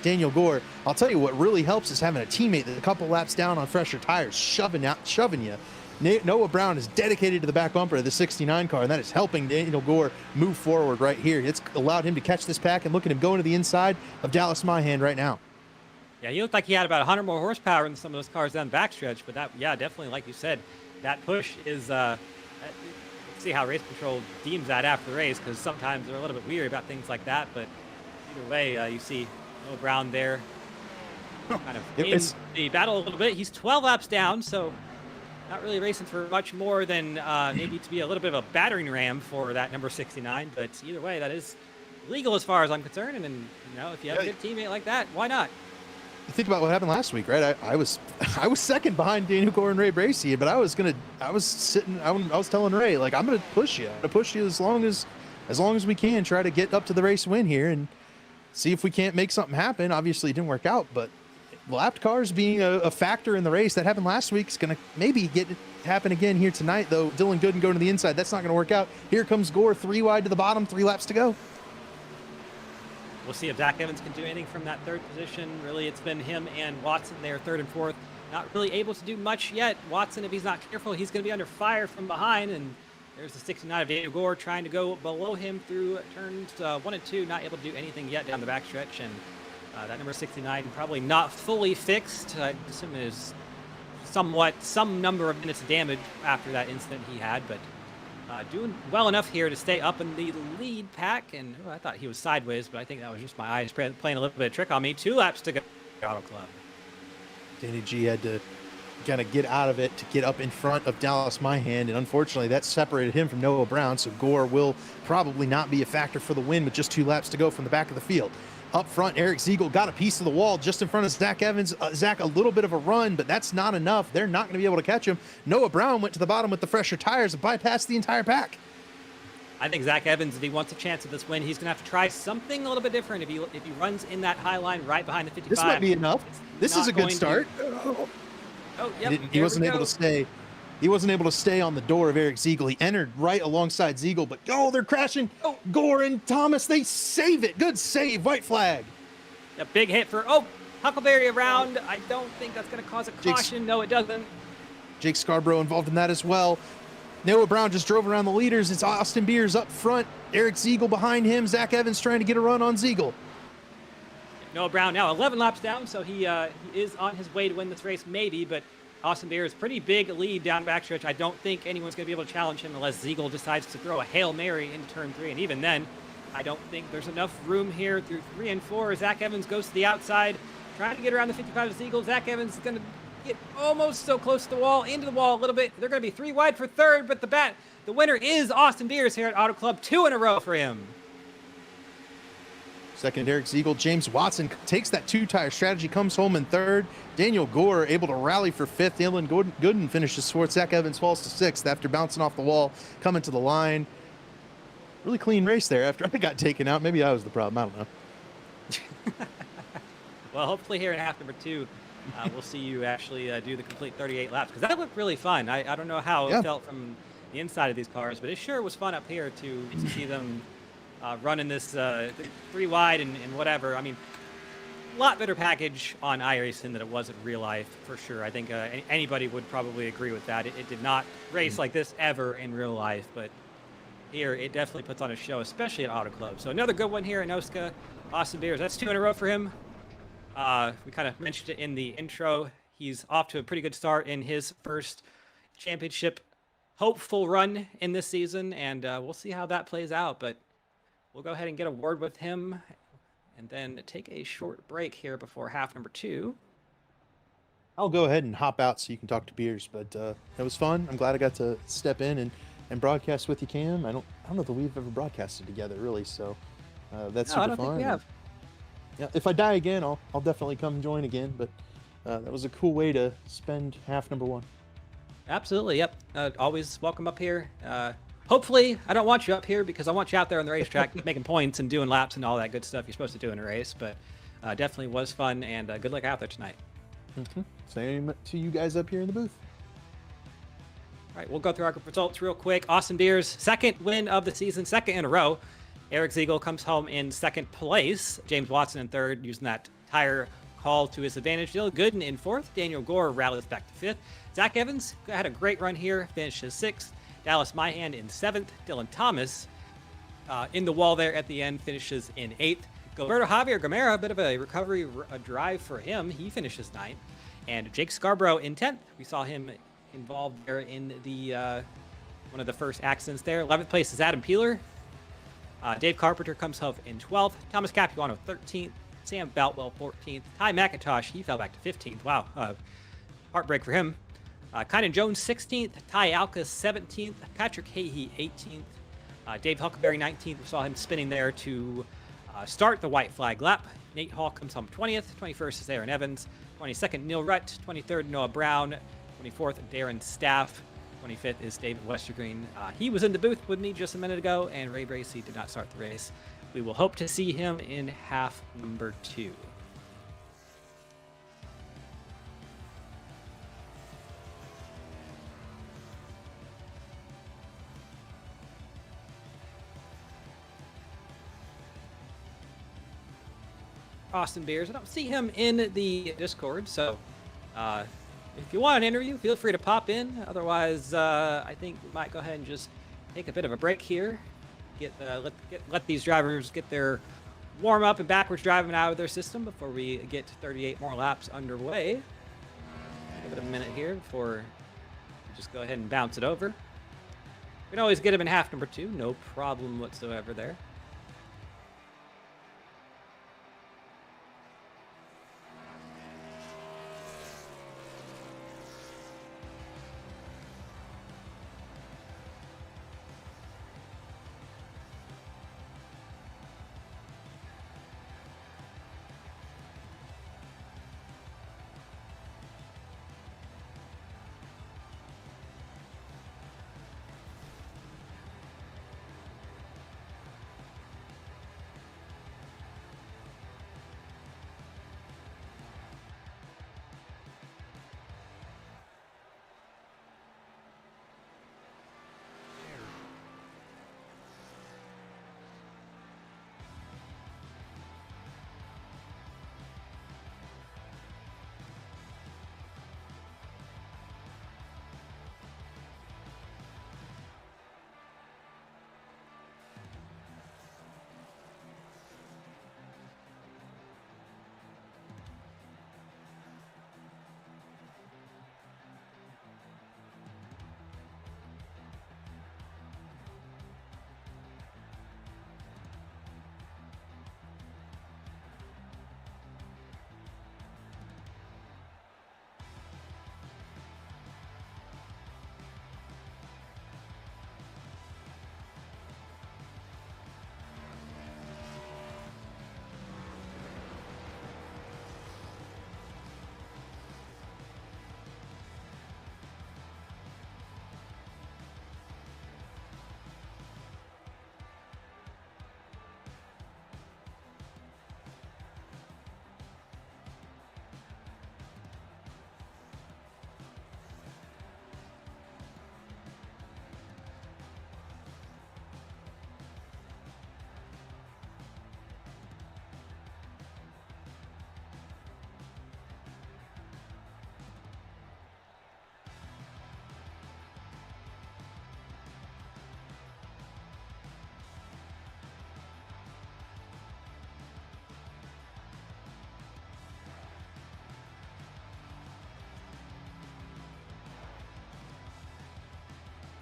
Daniel Gore. I'll tell you what really helps is having a teammate that's a couple laps down on fresher tires, shoving you. Noah Brown is dedicated to the back bumper of the 69 car, and that is helping Daniel Gore move forward right here. It's allowed him to catch this pack, and look at him going to the inside of Dallas Mahan right now. Yeah, he looked like he had about 100 more horsepower in some of those cars down the backstretch, but that, yeah, definitely, like you said, that push is, see how race control deems that after the race, because sometimes they're a little bit weary about things like that, but either way, you see Noah Brown there kind of in the battle a little bit. He's 12 laps down, so not really racing for much more than maybe to be a little bit of a battering ram for that number 69. But either way, that is legal as far as I'm concerned. And then, you know, if you have a good teammate like that, why not? You think about what happened last week, right? I was second behind Daniel Gore and Ray Bracey, but I was telling Ray, like, I'm gonna push you. I'm gonna push you as long as we can. Try to get up to the race win here and see if we can't make something happen. Obviously, it didn't work out, but lapped cars being a factor in the race that happened last week is going to maybe happen again here tonight, though. Dylan Gooden going to the inside. That's not going to work out. Here comes Gore, 3 wide to the bottom, 3 laps to go. We'll see if Zach Evans can do anything from that 3rd position. Really, it's been him and Watson there, 3rd and 4th. Not really able to do much yet. Watson, if he's not careful, he's going to be under fire from behind. And there's the 69 of Daniel Gore trying to go below him through turns 1 and 2. Not able to do anything yet down the backstretch. And that number 69 probably not fully fixed. I assume it is some number of minutes of damage after that incident he had, but doing well enough here to stay up in the lead pack. And I thought he was sideways, but I think that was just my eyes playing a little bit of trick on me. 2 laps to go. Auto Club. Danny G had to kind of get out of it to get up in front of Dallas Mahan, and unfortunately that separated him from Noah Brown, so Gore will probably not be a factor for the win with just 2 laps to go from the back of the field. Up front, Eric Ziegel got a piece of the wall just in front of Zach Evans. Zach, a little bit of a run, but that's not enough. They're not going to be able to catch him. Noah Brown went to the bottom with the fresher tires and bypassed the entire pack. I think Zach Evans, if he wants a chance at this win, he's going to have to try something a little bit different. If he runs in that high line right behind the 55. This might be enough. This is a good start. Oh, yep. He wasn't able to stay. He wasn't able to stay on the door of Eric Ziegel. He entered right alongside Ziegel, but they're crashing. Gore and Thomas, they save it. Good save. White flag. A big hit for, Huckleberry around. I don't think that's going to cause a caution. No, it doesn't. Jake Scarborough involved in that as well. Noah Brown just drove around the leaders. It's Austin Beers up front. Eric Ziegel behind him. Zach Evans trying to get a run on Ziegel. Noah Brown now 11 laps down, so he is on his way to win this race, maybe, but Austin Beers, pretty big lead down backstretch. I don't think anyone's going to be able to challenge him unless Ziegel decides to throw a Hail Mary into turn 3, and even then, I don't think there's enough room here through 3 and 4. Zach Evans goes to the outside, trying to get around the 55 of the Eagles. Zach Evans is going to get almost so close to the wall, into the wall a little bit. They're going to be 3 wide for third, but the winner is Austin Beers here at Auto Club. 2 in a row for him. Second, Eric Ziegel. James Watson takes that 2-tire strategy, comes home in third. Daniel Gore able to rally for fifth. Dylan Gooden finishes fourth. Zach Evans falls to sixth after bouncing off the wall, coming to the line. Really clean race there after I got taken out. Maybe I was the problem. I don't know. Well, hopefully here in half number 2, we'll see you actually do the complete 38 laps, because that looked really fun. I don't know how it felt from the inside of these cars, but it sure was fun up here to see them running this 3 wide and whatever. I mean, a lot better package on iRacing than it was in real life, for sure. I think anybody would probably agree with that. It did not race like this ever in real life, but here it definitely puts on a show, especially at Auto Club. So another good one here in OSCA. Austin Beers, that's 2 in a row for him. We kind of mentioned it in the intro. He's off to a pretty good start in his first championship hopeful run in this season, and we'll see how that plays out. But we'll go ahead and get a word with him and then take a short break here before half number 2. I'll go ahead and hop out so you can talk to Beers, but it was fun. I'm glad I got to step in and broadcast with you, Cam. I don't know that we've ever broadcasted together, really, so that's super I don't fun. think we have. Yeah, if I die again, I'll definitely come join again, but that was a cool way to spend half number 1. Absolutely, yep. Always welcome up here. Hopefully, I don't want you up here because I want you out there on the racetrack making points and doing laps and all that good stuff you're supposed to do in a race, but definitely was fun, and good luck out there tonight. Same to you guys up here in the booth. All right, we'll go through our results real quick. Austin Beers, second win of the season, second in a row. Eric Ziegel comes home in second place. James Watson in third, using that tire call to his advantage. Dylan Gooden in fourth. Daniel Gore rallies back to fifth. Zach Evans had a great run here, finishes sixth. Dallas Myhan in seventh. Dylan Thomas in the wall there at the end, finishes in eighth. Gilberto Javier Gamera, a bit of a recovery drive for him. He finishes ninth. And Jake Scarborough in 10th. We saw him involved there in the one of the first accidents there. 11th place is Adam Peeler. Dave Carpenter comes home in 12th. Thomas Capuano 13th. Sam Boutwell 14th. Ty McIntosh, he fell back to 15th. Wow, heartbreak for him. Kynan Jones 16th. Ty Alka 17th. Patrick Hahey 18th. Dave Huckleberry 19th. We saw him spinning there to start the white flag lap. Nate Hall comes home 20th. 21st is Aaron Evans. 22nd, Neil Rutt. 23rd, Noah Brown. 24th, Darren Staff. 25th is David Westergreen. He was in the booth with me just a minute ago, and Ray Bracey did not start the race. We will hope to see him in half number 2. Austin Beers. I don't see him in the Discord, so if you want an interview, feel free to pop in. Otherwise, I think we might go ahead and just take a bit of a break here. Let these drivers get their warm up and backwards driving out of their system before we get 38 more laps underway. Give it a minute here before we just go ahead and bounce it over. We can always get him in half number 2, no problem whatsoever there.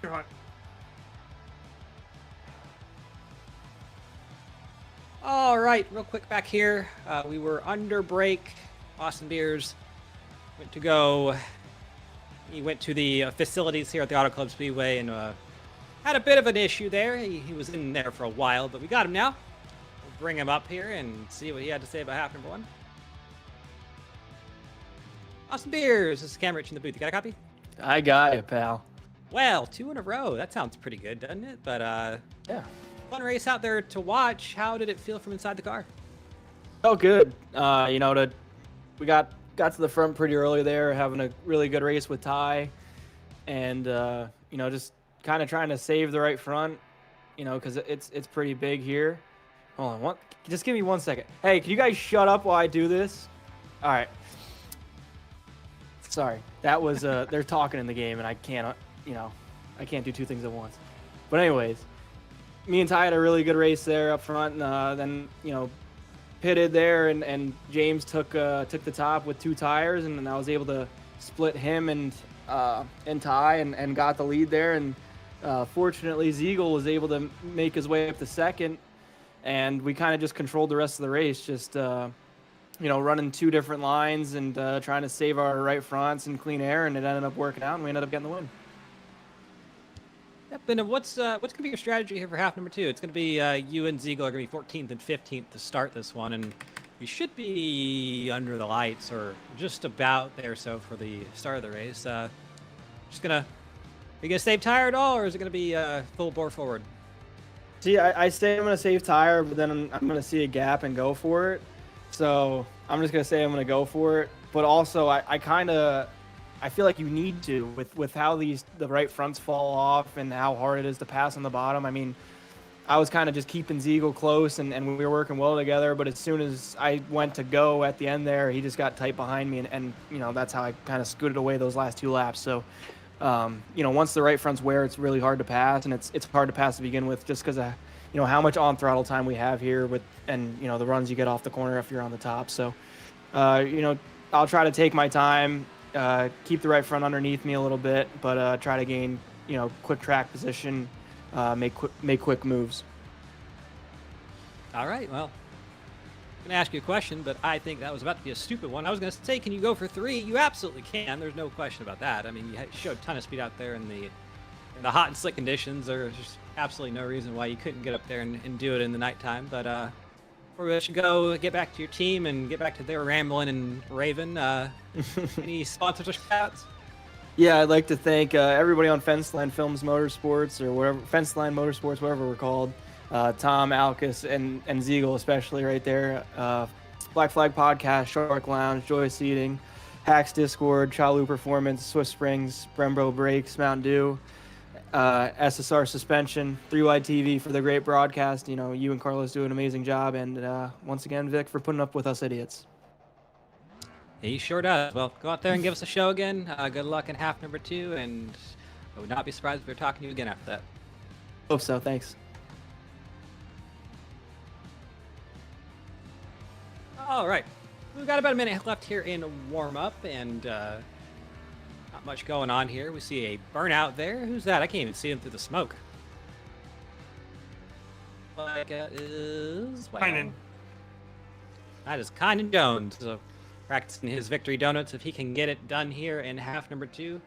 You're hot. All right, real quick back here. We were under break. Austin Beers went to go. He went to the facilities here at the Auto Club Speedway and had a bit of an issue there. He was in there for a while, but we got him now. We'll bring him up here and see what he had to say about half number one. Austin Beers, this is Cam Rich in the booth. You got a copy? I got it, pal. Well, 2 in a row. That sounds pretty good, doesn't it? But Yeah. fun race out there to watch. How did it feel from inside the car? Oh, good. We got to the front pretty early there, having a really good race with Ty, and just kind of trying to save the right front, because it's pretty big here. Hold on, just give me 1 second. Hey, can you guys shut up while I do this? All right. Sorry, that was they're talking in the game, and I can't do two things at once. But anyways, me and Ty had a really good race there up front, and then pitted there, and James took the top with 2 tires, and then I was able to split him and Ty and got the lead there, and fortunately Ziegel was able to make his way up to second, and we kind of just controlled the rest of the race, just running 2 different lines and trying to save our right fronts and clean air, and it ended up working out, and we ended up getting the win. Yep, and what's going to be your strategy here for half number 2? It's going to be you and Ziegel are going to be 14th and 15th to start this one, and we should be under the lights or just about there. So for the start of the race, are you going to save tire at all, or is it going to be full bore forward? See, I say I'm going to save tire, but then I'm going to see a gap and go for it. So I'm just going to say I'm going to go for it. But also, I feel like you need to with how the right fronts fall off and how hard it is to pass on the bottom. I mean, I was kind of just keeping Ziegel close, and we were working well together. But as soon as I went to go at the end there, he just got tight behind me, and that's how I kind of scooted away those last 2 laps. So, once the right front's wear, it's really hard to pass, and it's hard to pass to begin with just because of how much on throttle time we have here and the runs you get off the corner if you're on the top. So, I'll try to take my time. Keep the right front underneath me a little bit, but try to gain, quick track position, make quick moves. All right, well, I'm going to ask you a question, but I think that was about to be a stupid one. I was going to say, can you go for 3? You absolutely can. There's no question about that. I mean, you showed a ton of speed out there in the hot and slick conditions. There's just absolutely no reason why you couldn't get up there and do it in the nighttime. But before we let you go, get back to your team and get back to their rambling and raving. Any sponsors or shout-outs? Yeah, I'd like to thank everybody on Fenceline Films Motorsports, or whatever, Fenceline Motorsports, whatever we're called. Tom, Alcus, and Ziegel especially right there. Black Flag Podcast, Shark Lounge, Joy Seating, Hacks Discord, Chalu Performance, Swift Springs, Brembo Brakes, Mountain Dew, SSR Suspension, 3Y TV for the great broadcast. You and Carlos do an amazing job, and once again, Vic, for putting up with us idiots. He sure does. Well, go out there and give us a show again. Good luck in half number 2, and I would not be surprised if we're talking to you again after that. Hope so. Thanks. All right. We've got about a minute left here in warm-up, and not much going on here. We see a burnout there. Who's that? I can't even see him through the smoke. Like is... Well, Kynan. that is Kynan Jones. So practicing his victory donuts if he can get it done here in half number 2.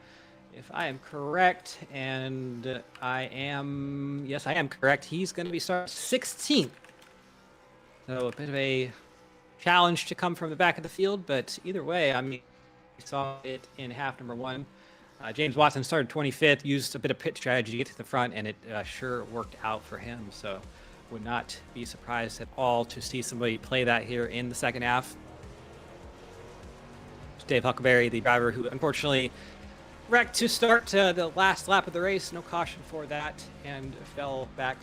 If I am correct, and yes, I am correct, he's going to be starting 16th. So a bit of a challenge to come from the back of the field, but either way, I mean, we saw it in half number 1. James Watson started 25th, used a bit of pit strategy to get to the front, and it sure worked out for him. So would not be surprised at all to see somebody play that here in the second half. Dave Huckleberry, the driver who unfortunately wrecked to start the last lap of the race. No caution for that, and fell back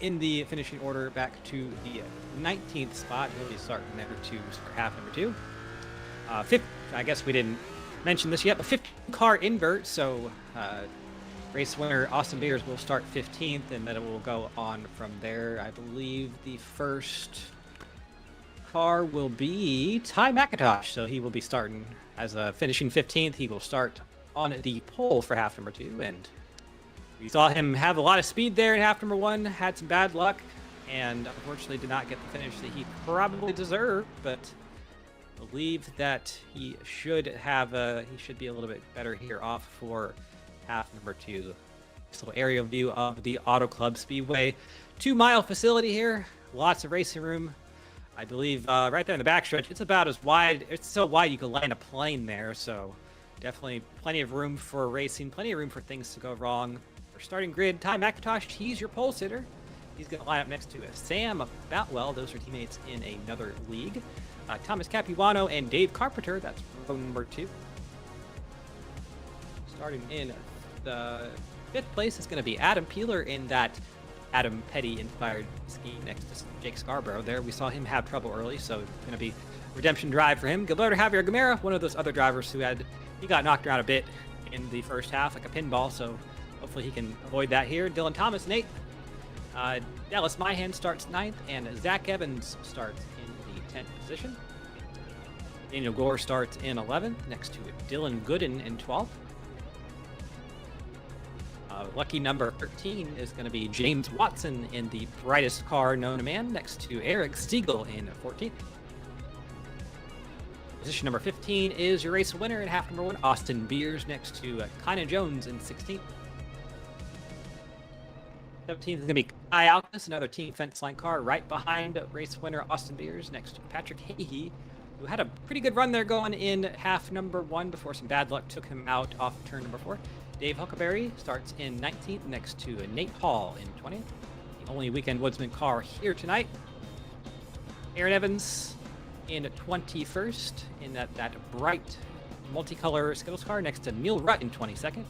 in the finishing order back to the 19th spot. He'll be starting there to half number 2. I guess we didn't mention this yet, but 15-car invert, so race winner Austin Beers will start 15th, and then it will go on from there. I believe the first car will be Ty McIntosh, so he will be starting as a finishing 15th. He will start on the pole for half number 2, and We saw him have a lot of speed there in half number 1, had some bad luck, and unfortunately did not get the finish that he probably deserved, but believe that he should be a little bit better here off for half number 2. This little aerial view of the Auto Club Speedway 2-mile facility here. Lots of racing room. I believe right there in the backstretch, it's about as wide. It's so wide you could land a plane there. So definitely plenty of room for racing, plenty of room for things to go wrong. For starting grid, Ty McIntosh, he's your pole sitter. He's going to line up next to Sam Boutwell. Those are teammates in another league. Thomas Capuano and Dave Carpenter. That's row number 2. Starting in the 5th place is going to be Adam Peeler in that Adam Petty-inspired scheme next to Jake Scarborough. There, we saw him have trouble early, so it's going to be redemption drive for him. Gilberto Javier Gamera, one of those other drivers who he got knocked around a bit in the first half, like a pinball, so hopefully he can avoid that here. Dylan Thomas, 8th. Dallas Myhan starts 9th, and Zach Evans starts in the 10th position. Daniel Gore starts in 11th, next to Dylan Gooden in 12th. Lucky number 13 is going to be James Watson in the brightest car known to man, next to Eric Siegel in 14th. Position number 15 is your race winner in half number 1, Austin Beers, next to Kyna Jones in 16th. 17th is going to be Kai Alkus, another team fence line car, right behind race winner Austin Beers, next to Patrick Hahey, who had a pretty good run there going in half number 1 before some bad luck took him out off turn number 4. Dave Huckleberry starts in 19th next to Nate Hall in 20th. The only Weekend Woodsman car here tonight. Aaron Evans in 21st in that bright multicolor Skittles car next to Neil Rutt in 22nd.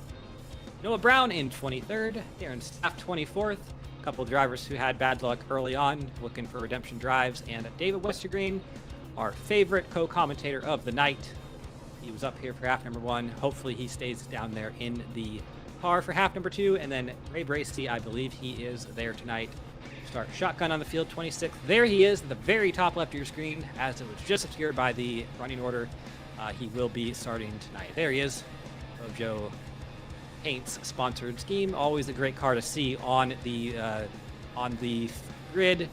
Noah Brown in 23rd. Darren Staff 24th. A couple of drivers who had bad luck early on looking for redemption drives. And David Westergreen, our favorite co-commentator of the night. He was up here for half number 1. Hopefully he stays down there in the car for half number 2. And then Ray Bracey, I believe he is there tonight. Start shotgun on the field, 26th. There he is at the very top left of your screen, as it was just obscured by the running order. He will be starting tonight. There he is. Joe Paint's sponsored scheme. Always a great car to see on the grid.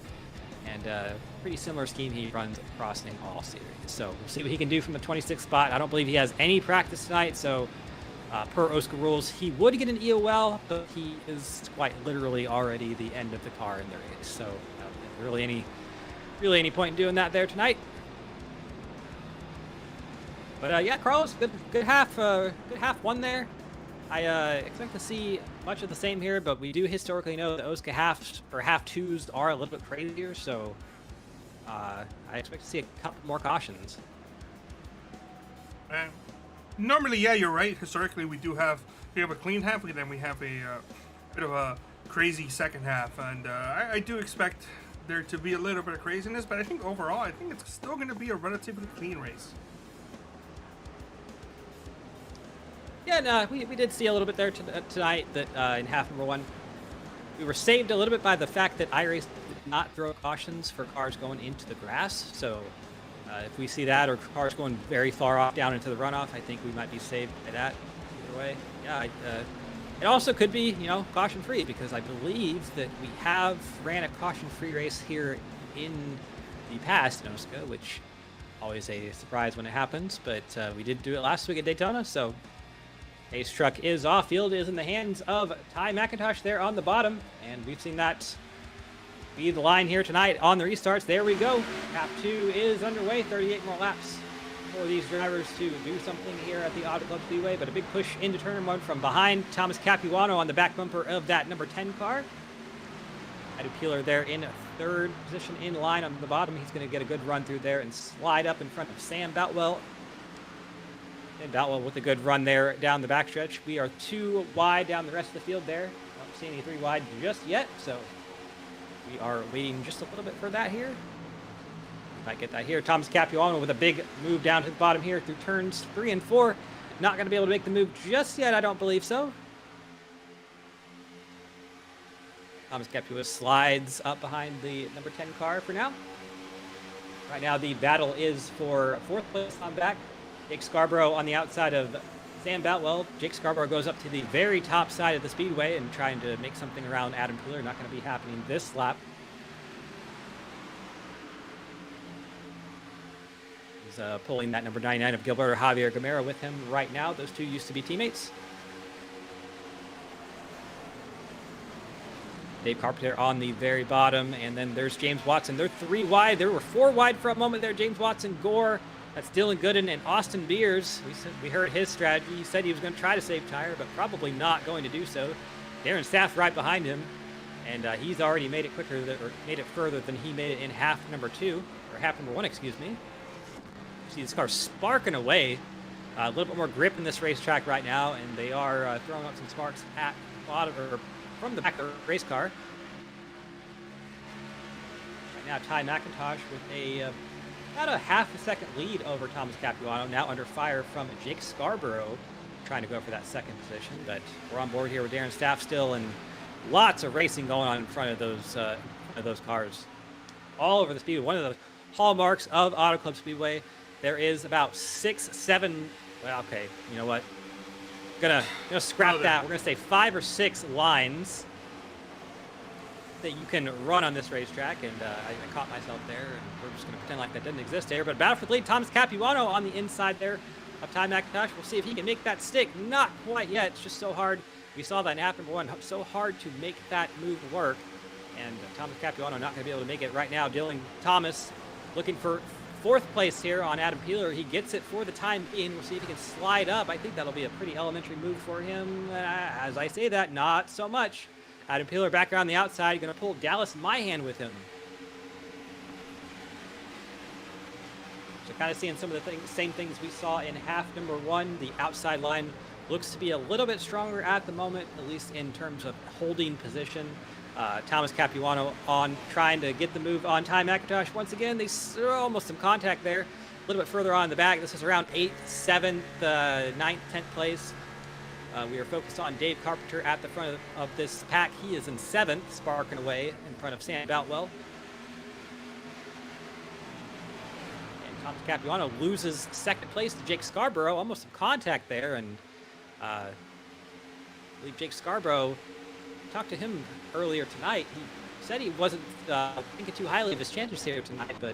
And pretty similar scheme he runs across in all series. So we'll see what he can do from the 26th spot. I don't believe he has any practice tonight, so per OSCA rules, he would get an EOL, but he is quite literally already the end of the car in the race. So really any point in doing that there tonight. But yeah, Carlos, good half one there. I expect to see much of the same here, but we do historically know that OSCA halves or half twos are a little bit crazier, so I expect to see a couple more cautions. Normally, yeah, you're right. Historically, we have a clean half, and then we have a bit of a crazy second half, and I do expect there to be a little bit of craziness, but I think overall, I think it's still going to be a relatively clean race. Yeah, no, we did see a little bit there tonight that in half number 1, we were saved a little bit by the fact that iRace did not throw cautions for cars going into the grass. So if we see that or cars going very far off down into the runoff, I think we might be saved by that. Either way, yeah, it also could be, caution-free, because I believe that we have ran a caution-free race here in the past in OSCA, which always a surprise when it happens, but we did do it last week at Daytona, so Ace truck is off. Field is in the hands of Ty McIntosh there on the bottom, and we've seen that be the line here tonight on the restarts. There we go. Lap 2 is underway. 38 more laps for these drivers to do something here at the Auto Club Speedway, but a big push into turn 1 from behind. Thomas Capuano on the back bumper of that number 10 car. Adam Peeler there in 3rd position in line on the bottom. He's going to get a good run through there and slide up in front of Sam Boutwell. And Boutwell with a good run there down the backstretch. We are 2 wide down the rest of the field there. Don't see any 3 wide just yet, so we are waiting just a little bit for that here. Might get that here. Thomas Capuano with a big move down to the bottom here through turns 3 and 4. Not going to be able to make the move just yet, I don't believe so. Thomas Capuano slides up behind the number 10 car for now. Right now the battle is for 4th place on back. Jake Scarborough on the outside of Sam Boutwell, Jake Scarborough goes up to the very top side of the speedway and trying to make something around Adam Peeler. Not going to be happening this lap. He's pulling that number 99 of Gilberto Javier Gamera with him right now. Those two used to be teammates. Dave Carpenter on the very bottom, and then there's James Watson. They're 3 wide. There were 4 wide for a moment there. James Watson, Gore, that's Dylan Gooden, and Austin Beers. We heard his strategy. He said he was going to try to save tire, but probably not going to do so. Darren Staff right behind him, and he's already made it quicker, or made it further than he made it in half number 2, or half number 1, excuse me. You see this car sparking away. A little bit more grip in this racetrack right now, and they are throwing up some sparks at the bottom, or from the back of the race car. Right now, Ty McIntosh with about a half a second lead over Thomas Capuano. Now under fire from Jake Scarborough, trying to go for that second position. But we're on board here with Darren Staff still, and lots of racing going on in front of those cars, all over the speedway. One of the hallmarks of Auto Club Speedway. There is about 6, 7. Well, okay, you know what? Gonna scrap that. We're gonna say 5 or 6 lines that you can run on this racetrack, and I caught myself there, and we're just gonna pretend like that didn't exist there. But battle for the lead, Thomas Capuano on the inside there of Ty McIntosh. We'll see if he can make that stick. Not quite yet. It's just so hard. We saw that in half number 1. So hard to make that move work, and Thomas Capuano not gonna be able to make it right now. Dylan Thomas looking for 4th place here on Adam Peeler. He gets it for the time being. We'll see if he can slide up. I think that'll be a pretty elementary move for him. As I say that, not so much. Adam Peeler back around the outside. Going to pull Dallas Myhan with him. So kind of seeing some of the same things we saw in half number 1. The outside line looks to be a little bit stronger at the moment, at least in terms of holding position. Thomas Capuano on trying to get the move on Ty McIntosh. Once again, they almost some contact there. A little bit further on in the back. This is around 8th, 7th, 9th, 10th place. We are focused on Dave Carpenter at the front of this pack. He is in 7th, sparking away in front of Sam Boutwell. And Thomas Capuano loses 2nd place to Jake Scarborough. Almost some contact there, and I believe Jake Scarborough, talked to him earlier tonight. He said he wasn't thinking too highly of his chances here tonight, but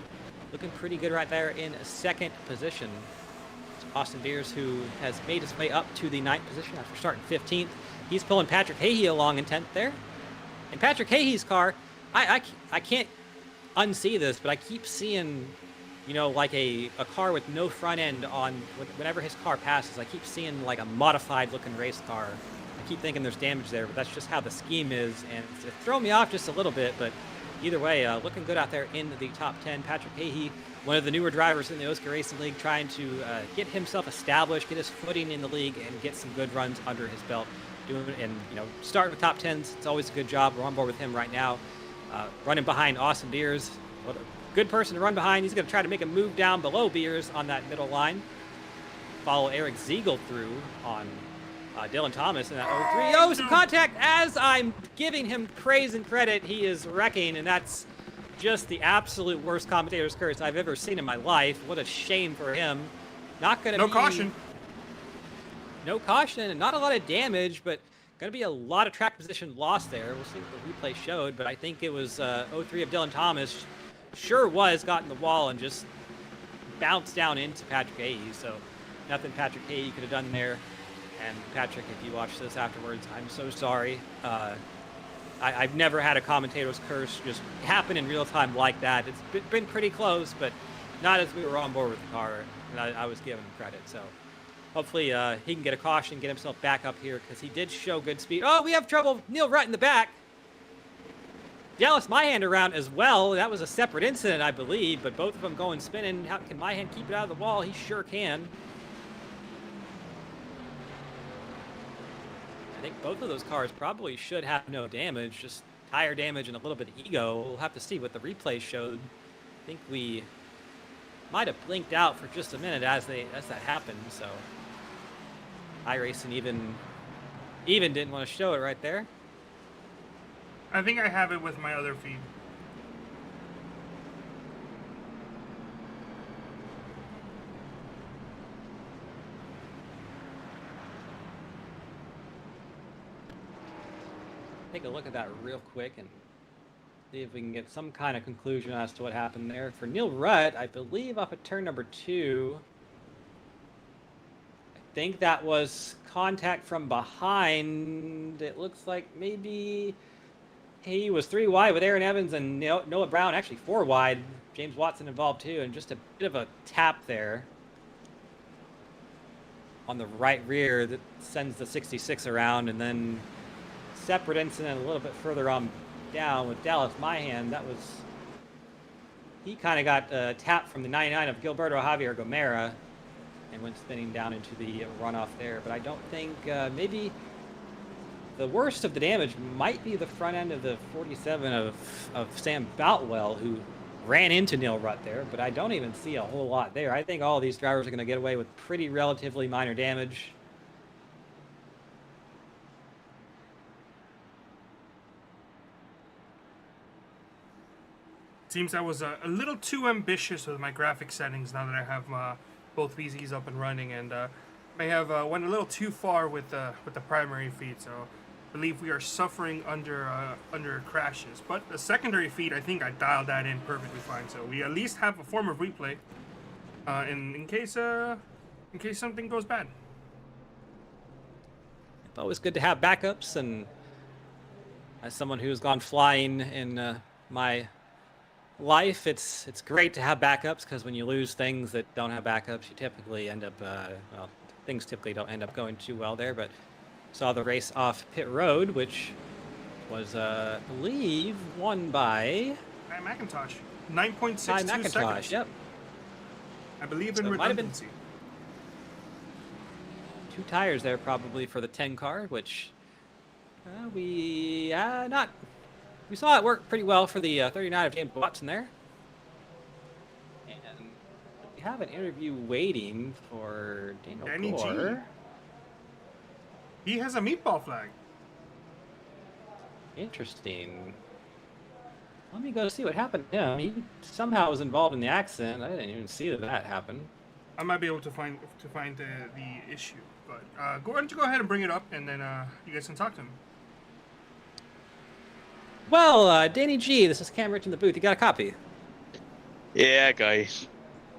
looking pretty good right there in 2nd position. It's Austin Beers, who has made his way up to the 9th position after starting 15th. He's pulling Patrick Hahey along in 10th there. And Patrick Hahey's car, I can't unsee this, but I keep seeing, like a car with no front end on, whenever his car passes, I keep seeing like a modified looking race car. I keep thinking there's damage there, but that's just how the scheme is, and it's thrown me off just a little bit. But either way, looking good out there in the top 10. Patrick Hahey, one of the newer drivers in the OSCA Racing League, trying to get himself established, get his footing in the league, and get some good runs under his belt. Starting with top 10s, it's always a good job. We're on board with him right now, running behind Austin Beers. What a good person to run behind. He's going to try to make a move down below Beers on that middle line. Follow Eric Ziegel through on Dylan Thomas in that 03. Oh, some contact. As I'm giving him praise and credit, he is wrecking, and that's just the absolute worst commentator's curse I've ever seen in my life. What a shame for him. Not going to be... caution. No caution, and not a lot of damage, but going to be a lot of track position lost there. We'll see what the replay showed, but I think it was 03 of Dylan Thomas. Sure was, got in the wall and just bounced down into Patrick Hahey, so nothing Patrick Hahey could have done there. And Patrick, if you watch this afterwards, I'm so sorry. I've never had a commentator's curse just happen in real time like that. It's been pretty close, but not as we were on board with the car, and I was giving him credit. So hopefully he can get a caution, get himself back up here, because he did show good speed. Oh, we have trouble. Neil Rutt in the back. Dallas Myhan around as well. That was a separate incident, I believe, but both of them going spinning. How can Myhan keep it out of the wall? He sure can. I think both of those cars probably should have no damage, just tire damage and a little bit of ego. We'll have to see what the replay showed. I think we might have blinked out for just a minute as that happened, so iRacing even didn't want to show it right there. I think I have it with my other feed. take a look at that real quick and see if we can get some kind of conclusion as to what happened there. For Neil Rutt, I believe off at turn number 2, I think that was contact from behind. It looks like maybe he was 3 wide with Aaron Evans and Noah Brown, actually 4 wide. James Watson involved too, and just a bit of a tap there on the right rear that sends the 66 around, and then separate incident a little bit further on down with Dallas Myhan. That was, he kind of got tapped from the 99 of Gilberto Javier Gomera and went spinning down into the runoff there. But I don't think, maybe the worst of the damage might be the front end of the 47 of Sam Boutwell, who ran into Neil Rutt there, but I don't even see a whole lot there. I think all these drivers are going to get away with pretty relatively minor damage. Seems I was a little too ambitious with my graphic settings now that I have both VZs up and running, and may have went a little too far with the primary feed. So I believe we are suffering under crashes. But the secondary feed, I think I dialed that in perfectly fine. So we at least have a form of replay in case something goes bad. It's always good to have backups, and as someone who's gone flying in my life, it's great to have backups, because when you lose things that don't have backups, you typically end up well, things typically don't end up going too well there. But saw the race off pit road, which was I believe won by McIntosh, 9.62 McIntosh. seconds. Yep, I believe So in it might have been redundancy. 2 tires there probably for the 10 car, which we saw it work pretty well for the 39 of James Watson there. And we have an interview waiting for Daniel Danny G. Gore. He has a meatball flag. Interesting. Let me go see what happened to him. He somehow was involved in the accident. I didn't even see that happened. I might be able to find the issue, but why don't you go ahead and bring it up, and then you guys can talk to him. Well, Danny G, this is Cam Rich in the booth. You got a copy? Yeah, guys.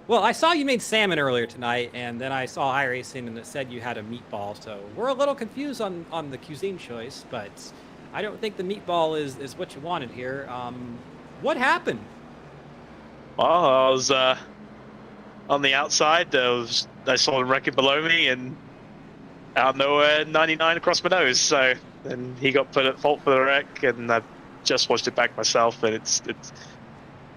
Well, I saw you made salmon earlier tonight, and then I saw iRacing, and it said you had a meatball. So we're a little confused on the cuisine choice, but I don't think the meatball is what you wanted here. What happened? Well, I was on the outside. I saw him wrecking below me, and out of nowhere, 99 across my nose. So then he got put at fault for the wreck, and I just watched it back myself, and it's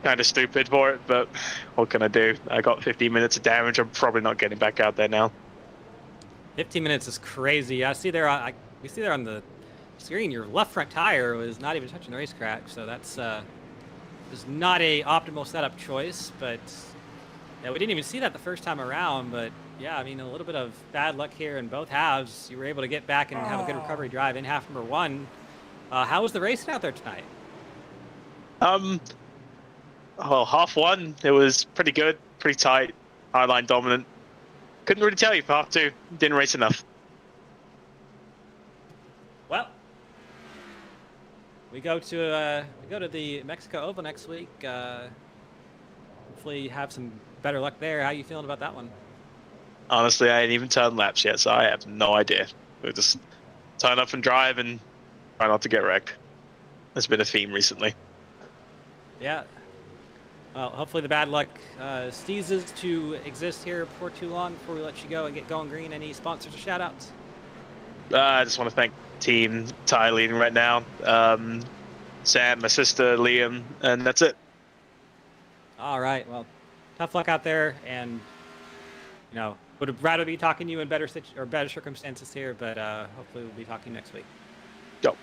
kind of stupid for it, but what can I do? I got 15 minutes of damage. I'm probably not getting back out there now. 15 minutes is crazy. I see there. We see there on the screen your left front tire was not even touching the racetrack, so that's is not a optimal setup choice. But yeah, we didn't even see that the first time around. But yeah, I mean, a little bit of bad luck here in both halves. You were able to get back and have a good recovery drive in half number 1. How was the racing out there tonight? Well, half 1, it was pretty good, pretty tight, high-line dominant. Couldn't really tell you for half 2. Didn't race enough. Well, we go to the Mexico Oval next week. Hopefully, have some better luck there. How you feeling about that one? Honestly, I ain't even turned laps yet, so I have no idea. We'll just turn up and drive and try not to get wrecked. There's been a theme recently. Yeah. Well, hopefully the bad luck ceases to exist here before too long. Before we let you go and get going green, any sponsors or shout-outs? I just want to thank Team Ty leading right now, Sam, my sister, Liam, and that's it. All right. Well, tough luck out there, and would have rather be talking to you in better circumstances here, but hopefully we'll be talking next week. Yep.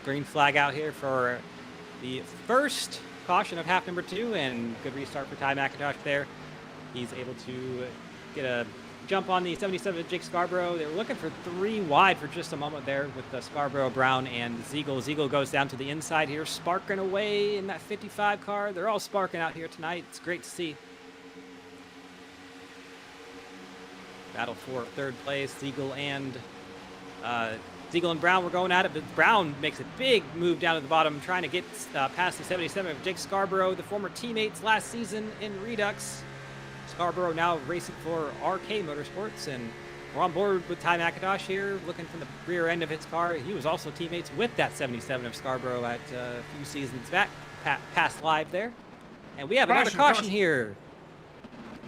Green flag out here for the first caution of half number 2, and good restart for Ty McIntosh there. He's able to get a jump on the 77 of Jake Scarborough. They were looking for 3 wide for just a moment there with Scarborough, Brown, and Ziegel. Ziegel goes down to the inside here, sparking away in that 55 car. They're all sparking out here tonight. It's great to see. Battle for 3rd place, Ziegel and Siegel and Brown were going at it, but Brown makes a big move down to the bottom, trying to get past the 77 of Jake Scarborough, the former teammates last season in Redux. Scarborough now racing for RK Motorsports, and we're on board with Ty McIntosh here, looking from the rear end of his car. He was also teammates with that 77 of Scarborough at a few seasons back, past live there. And we have another caution here.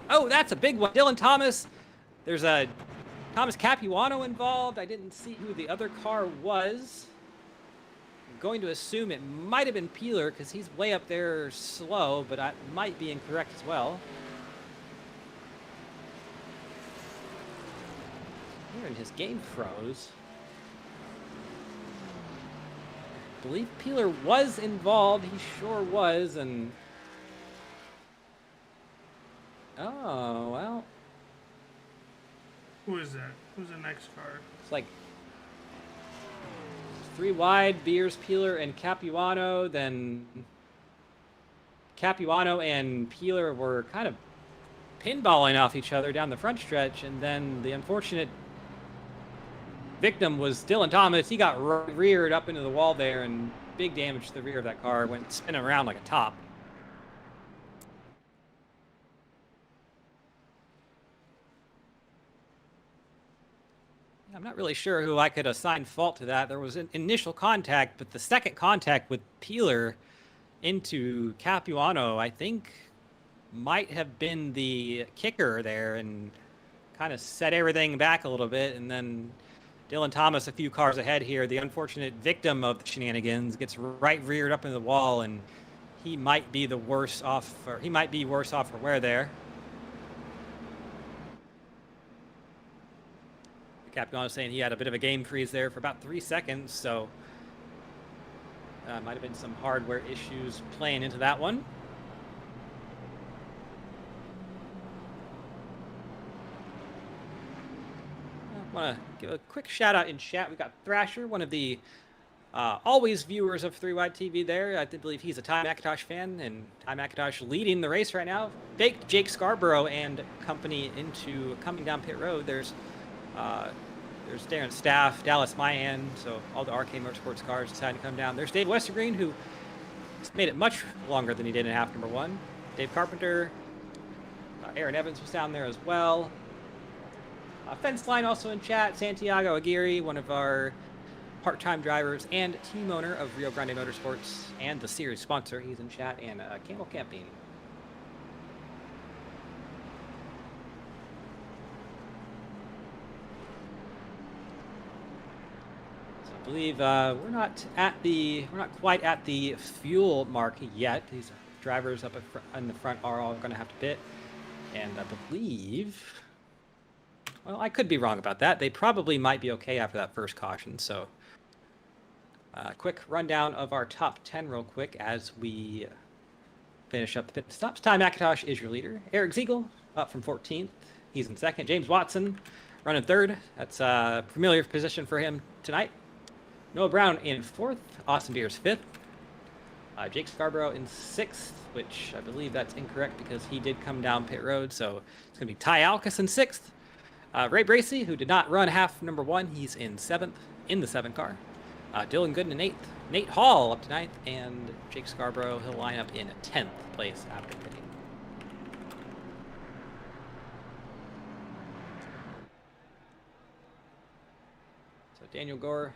Oh, that's a big one. Dylan Thomas. There's a Thomas Capuano involved. I didn't see who the other car was. I'm going to assume it might have been Peeler because he's way up there slow, but I might be incorrect as well. Here in his game froze. I believe Peeler was involved. He sure was, and oh, well. Who is that? Who's the next car? It's like 3 wide, Beers, Peeler, and Capuano. Then Capuano and Peeler were kind of pinballing off each other down the front stretch, and then the unfortunate victim was Dylan Thomas. He got reared up into the wall there, and big damage to the rear of that car. Went spinning around like a top. I'm not really sure who I could assign fault to that. There was an initial contact, but the second contact with Peeler into Capuano, I think, might have been the kicker there and kind of set everything back a little bit. And then Dylan Thomas, a few cars ahead here, the unfortunate victim of the shenanigans, gets right reared up into the wall, and he might be the worse off, or he might be worse off for wear there. Capuano saying he had a bit of a game freeze there for about 3 seconds, so might have been some hardware issues playing into that one. I want to give a quick shout out in chat. We got Thrasher, one of the always viewers of 3 Wide TV there. I believe he's a Ty McIntosh fan, and Ty McIntosh leading the race right now. Baked Jake Scarborough and company into coming down pit road. There's Darren Staff, Dallas Mayan, so all the RK Motorsports cars decided to come down. There's Dave Westergreen, who made it much longer than he did in half number 1. Dave Carpenter, Aaron Evans was down there as well. Fence line also in chat. Santiago Aguirre, one of our part-time drivers and team owner of Rio Grande Motorsports and the series sponsor. He's in chat, and Camel Camping. I believe we're not quite at the fuel mark yet. These drivers up in the front are all going to have to pit, and I believe, well, I could be wrong about that. They probably might be okay after that first caution. So, quick rundown of our top 10 real quick as we finish up the pit stops. Ty McIntosh is your leader. Eric Ziegel up from 14th. He's in second. James Watson running third. That's a familiar position for him tonight. Noah Brown in 4th, Austin Beers 5th, Jake Scarborough in 6th, which I believe that's incorrect because he did come down pit road, so it's going to be Ty Alkus in 6th. Ray Bracey, who did not run half number 1, he's in 7th, in the 7 car. Dylan Gooden in 8th, Nate Hall up to 9th, and Jake Scarborough, he'll line up in 10th place after pitting. So Daniel Gore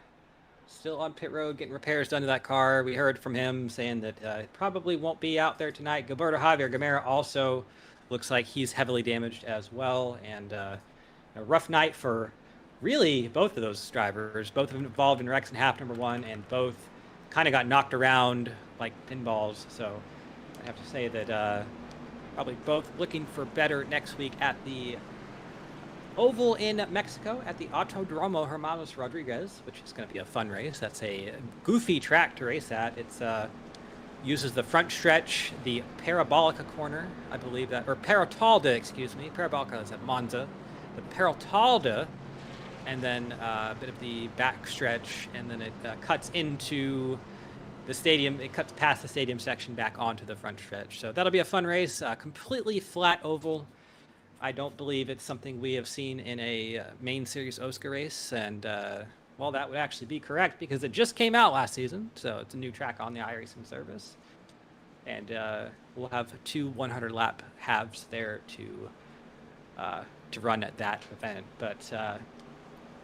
still on pit road, getting repairs done to that car. We heard from him saying that it probably won't be out there tonight. Gilberto Javier Gamera also looks like he's heavily damaged as well. And a rough night for really both of those drivers. Both of them involved in wrecks in half number 1, and both kind of got knocked around like pinballs. So I have to say that probably both looking for better next week at the Oval in Mexico at the Autodromo Hermanos Rodriguez, which is going to be a fun race. That's a goofy track to race at. It's uses the front stretch, the Parabolica corner, I believe that, or Paratalda, excuse me. Parabolica is at Monza. The Paratalda, and then a bit of the back stretch, and then it cuts into the stadium. It cuts past the stadium section back onto the front stretch. So that'll be a fun race. Completely flat oval. I don't believe it's something we have seen in a main series OSCA race, and well, that would actually be correct because it just came out last season, so it's a new track on the iRacing service. And we'll have 2 100-lap halves there to run at that event. But I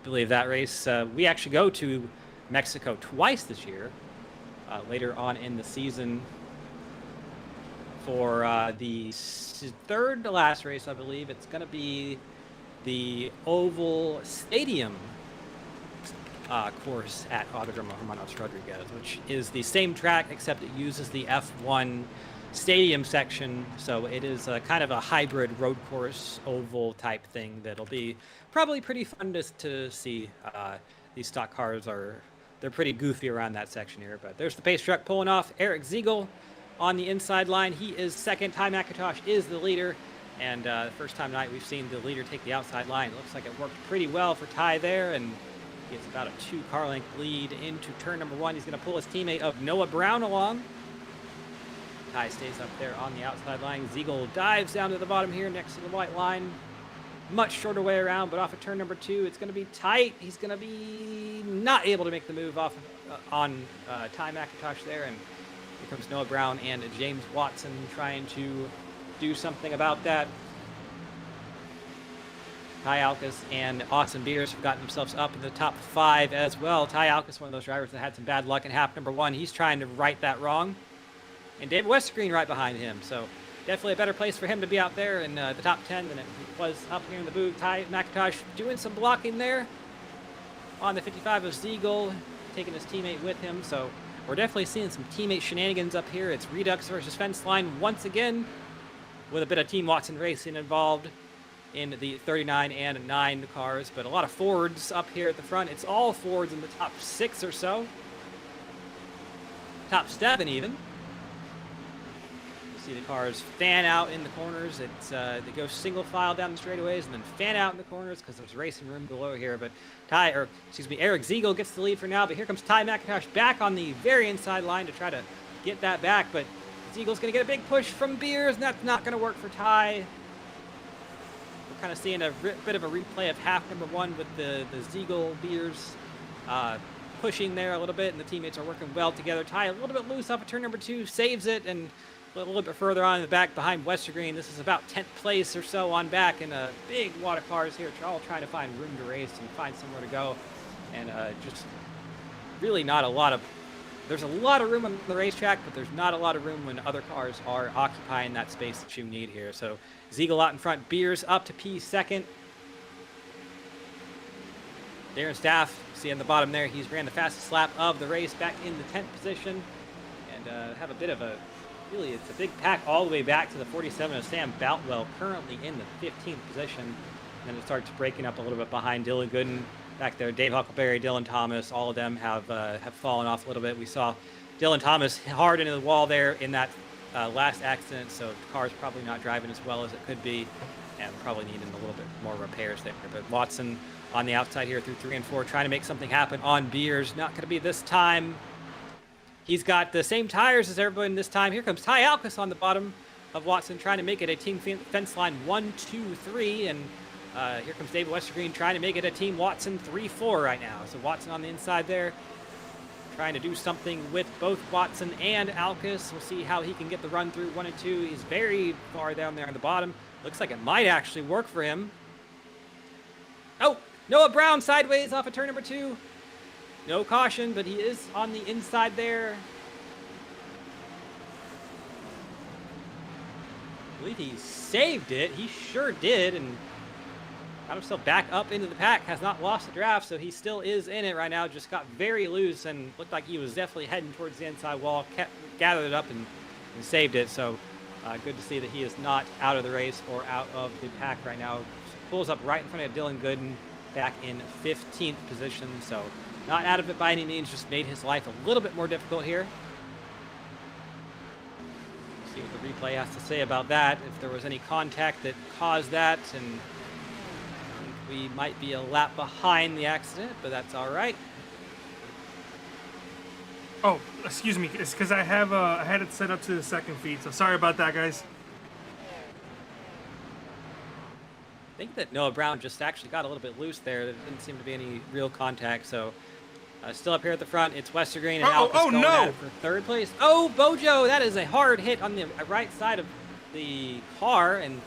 believe that race, we actually go to Mexico twice this year, later on in the season for the third to last race, I believe. It's going to be the Oval Stadium course at Autodromo Hermanos Rodriguez, which is the same track except it uses the F1 stadium section, so it is a kind of a hybrid road course oval type thing that'll be probably pretty fun to see. These stock cars they're pretty goofy around that section here, but there's the pace truck pulling off. Eric Ziegel on the inside line, he is second. Ty McIntosh is the leader, and the first time tonight we've seen the leader take the outside line. It looks like it worked pretty well for Ty there, and gets about a 2-car length lead into turn number 1. He's going to pull his teammate of Noah Brown along. Ty stays up there on the outside line. Ziegel dives down to the bottom here next to the white line. Much shorter way around, but off of turn number 2, it's going to be tight. He's going to be not able to make the move off on Ty McIntosh there, and here comes Noah Brown and James Watson trying to do something about that. Ty Alkus and Austin Beers have gotten themselves up in the top 5 as well. Ty Alkus, one of those drivers that had some bad luck in half number 1. He's trying to right that wrong. And David Westergreen right behind him. So definitely a better place for him to be out there in the top 10 than it was up here in the booth. Ty McIntosh doing some blocking there on the 55 of Ziegel, taking his teammate with him. So we're definitely seeing some teammate shenanigans up here. It's Redux versus Fence Line once again, with a bit of Team Watson Racing involved in the 39 and 9 cars, but a lot of Fords up here at the front. It's all Fords in the top 6 or so. Top 7 even. You see the cars fan out in the corners. It's they go single file down the straightaways and then fan out in the corners because there's racing room below here. But Eric Ziegel gets the lead for now, but here comes Ty McIntosh back on the very inside line to try to get that back, but Ziegel's going to get a big push from Beers, and that's not going to work for Ty. We're kind of seeing a bit of a replay of half number 1 with the Ziegel Beers pushing there a little bit, and the teammates are working well together. Ty a little bit loose off of turn number 2, saves it, and a little bit further on in the back behind Westergreen. This is about 10th place or so on back, and a big wad of cars here, all trying to find room to race and find somewhere to go, and just really not a lot of. There's a lot of room on the racetrack, but there's not a lot of room when other cars are occupying that space that you need here. So Ziegel out in front, Beers up to P second. Darren Staff, see on the bottom there, he's ran the fastest lap of the race back in the 10th position. And have a bit of really, it's a big pack all the way back to the 47 of Sam Boutwell, currently in the 15th position. And then it starts breaking up a little bit behind Dylan Gooden. Back there, Dave Huckleberry, Dylan Thomas, all of them have fallen off a little bit. We saw Dylan Thomas hard into the wall there in that last accident, so the car's probably not driving as well as it could be, and probably needing a little bit more repairs there. But Watson on the outside here through 3 and 4, trying to make something happen on Beers. Not going to be this time. He's got the same tires as everyone this time. Here comes Ty Alkus on the bottom of Watson, trying to make it a team fence line 1, 2, 3, and here comes David Westergreen trying to make it a Team Watson 3-4 right now. So Watson on the inside there, trying to do something with both Watson and Alkus. We'll see how he can get the run through 1 and 2. He's very far down there on the bottom. Looks like it might actually work for him. Oh, Noah Brown sideways off of turn number 2. No caution, but he is on the inside there. I believe he saved it. He sure did, and got himself back up into the pack, has not lost the draft, so he still is in it right now. Just got very loose and looked like he was definitely heading towards the inside wall, gathered it up and saved it. So good to see that he is not out of the race or out of the pack right now. Pulls up right in front of Dylan Gooden, back in 15th position. So not out of it by any means, just made his life a little bit more difficult here. See what the replay has to say about that, if there was any contact that caused that, and we might be a lap behind the accident, but that's all right. Oh, excuse me. It's because I had it set up to the second feed, so sorry about that, guys. think that Noah Brown just actually got a little bit loose there. There didn't seem to be any real contact. So still up here at the front, it's Westergreen and Alpes going at it for third place. Oh, Bojo, that is a hard hit on the right side of the car, and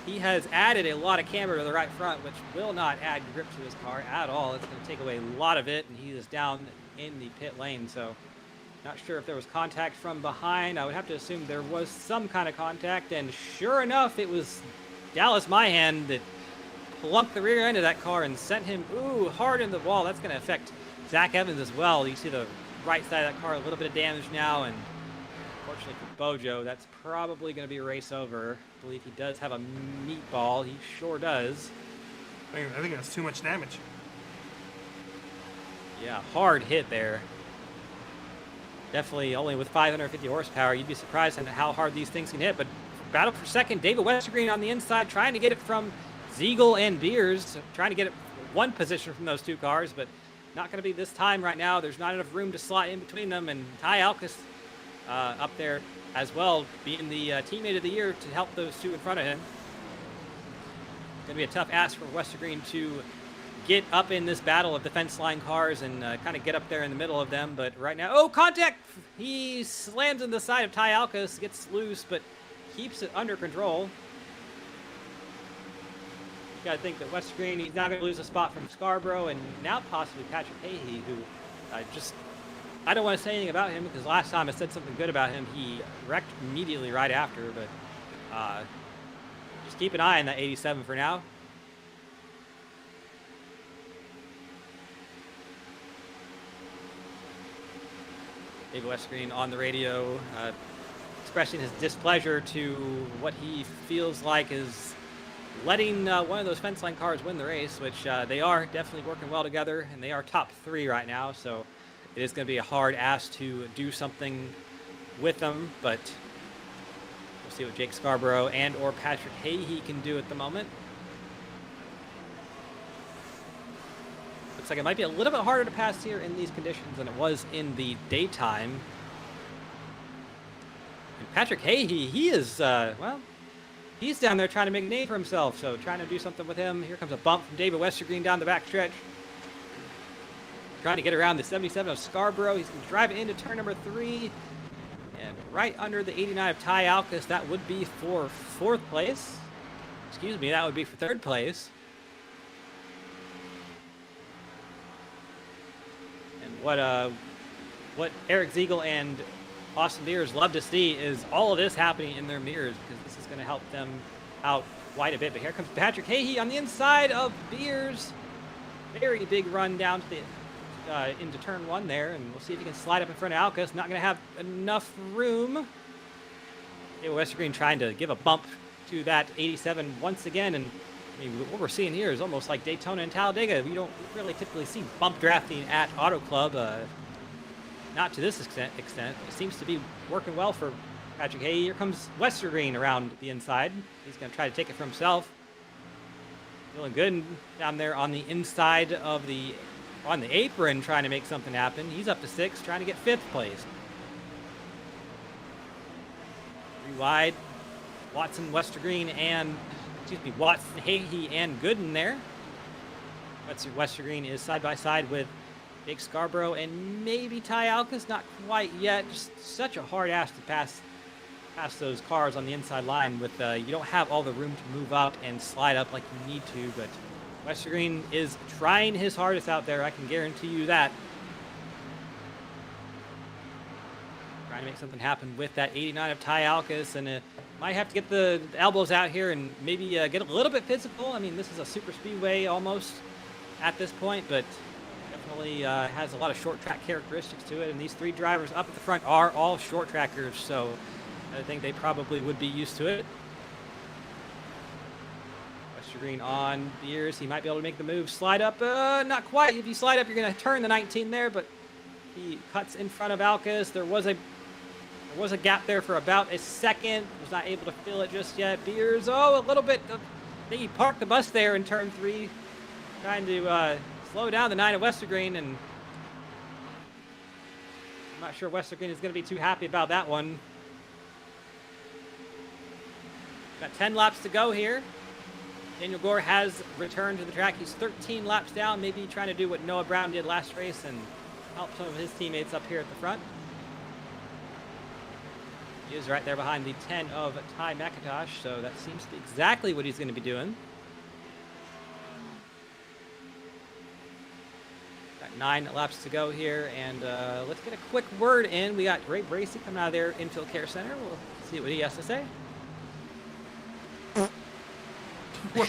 he has added a lot of camber to the right front, which will not add grip to his car at all. It's going to take away a lot of it, and he is down in the pit lane. So not sure if there was contact from behind. I would have to assume there was some kind of contact, and sure enough, it was Dallas Myhan that plunked the rear end of that car and sent him, hard in the wall. That's going to affect Zach Evans as well. You see the right side of that car, a little bit of damage now, and unfortunately for Bojo, that's probably going to be a race over. I believe he does have a meatball. He sure does. I think that's too much damage. Yeah, hard hit there. Definitely only with 550 horsepower. You'd be surprised at how hard these things can hit. But battle for second, David Westergreen on the inside, trying to get it from Ziegel and Beers, trying to get it one position from those two cars, but not going to be this time right now. There's not enough room to slot in between them, and Ty Alkus up there as well, being the teammate of the year to help those two in front of him. Going to be a tough ask for Westergreen to get up in this battle of defense line cars and kind of get up there in the middle of them, but right now, contact! He slams in the side of Ty Alkus, gets loose, but keeps it under control. You got to think that Westergreen, he's not going to lose a spot from Scarborough and now possibly Patrick Hahey, who I don't want to say anything about him because last time I said something good about him, he wrecked immediately right after, but just keep an eye on that 87 for now. David Westergreen on the radio expressing his displeasure to what he feels like is letting one of those fence line cars win the race, which they are definitely working well together, and they are top three right now, so it is going to be a hard ask to do something with them, but we'll see what Jake Scarborough and or Patrick Hahey can do at the moment. Looks like it might be a little bit harder to pass here in these conditions than it was in the daytime. And Patrick Hahey, he is, he's down there trying to make a name for himself, so trying to do something with him. Here comes a bump from David Westergreen down the back stretch. Trying to get around the 77 of Scarborough. He's going to drive it into turn number 3. And right under the 89 of Ty Alkus, that would be for 4th place. Excuse me, that would be for 3rd place. And what Eric Ziegel and Austin Beers love to see is all of this happening in their mirrors, because this is going to help them out quite a bit. But here comes Patrick Hahey on the inside of Beers. Very big run down to the into turn 1 there, and we'll see if he can slide up in front of Alkus. Not going to have enough room. David Westergreen trying to give a bump to that 87 once again, and I mean, what we're seeing here is almost like Daytona and Talladega. We don't really typically see bump drafting at Auto Club. Not to this extent. It seems to be working well for Patrick Hahey. Here comes Westergreen around the inside. He's going to try to take it for himself. Feeling good down there on the inside of on the apron, trying to make something happen. He's up to 6th, trying to get 5th place. 3 wide. Watson, Westergreen, and Watson, Hahey, and Gooden there. Westergreen is side by side with Jake Scarborough and maybe Ty Alkus, not quite yet. Just such a hard ass to pass those cars on the inside line with you don't have all the room to move up and slide up like you need to, but Westergreen is trying his hardest out there, I can guarantee you that. Trying to make something happen with that 89 of Ty Alkus, and might have to get the elbows out here and maybe get a little bit physical. I mean, this is a super speedway almost at this point, but definitely has a lot of short track characteristics to it, and these 3 drivers up at the front are all short trackers, so I think they probably would be used to it. Westergreen on Beers, he might be able to make the move, slide up, not quite. If you slide up, you're going to turn the 19 there, but he cuts in front of Alkus. There was a gap there for about a second. Was not able to fill it just yet. Beers, a little bit. I think he parked the bus there in turn 3, trying to slow down the 9 of Westergreen, and I'm not sure Westergreen is going to be too happy about that one. Got 10 laps to go here. Daniel Gore has returned to the track. He's 13 laps down, maybe trying to do what Noah Brown did last race and help some of his teammates up here at the front. He is right there behind the 10 of Ty McIntosh, so that seems to be exactly what he's going to be doing. Got 9 laps to go here, and let's get a quick word in. We got Ray Bracey coming out of their infield care center. We'll see what he has to say. Bro.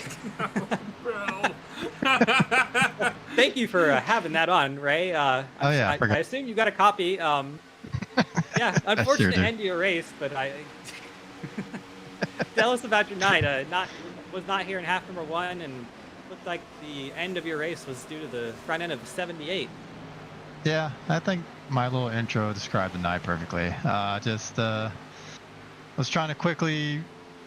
Thank you for having that on, Ray. I forgot. I assume you got a copy. Yeah, unfortunate do. end to your race, but tell us about your night. Was not here in half number 1, and looked like the end of your race was due to the front end of 78. Yeah, I think my little intro described the night perfectly. Just was trying to quickly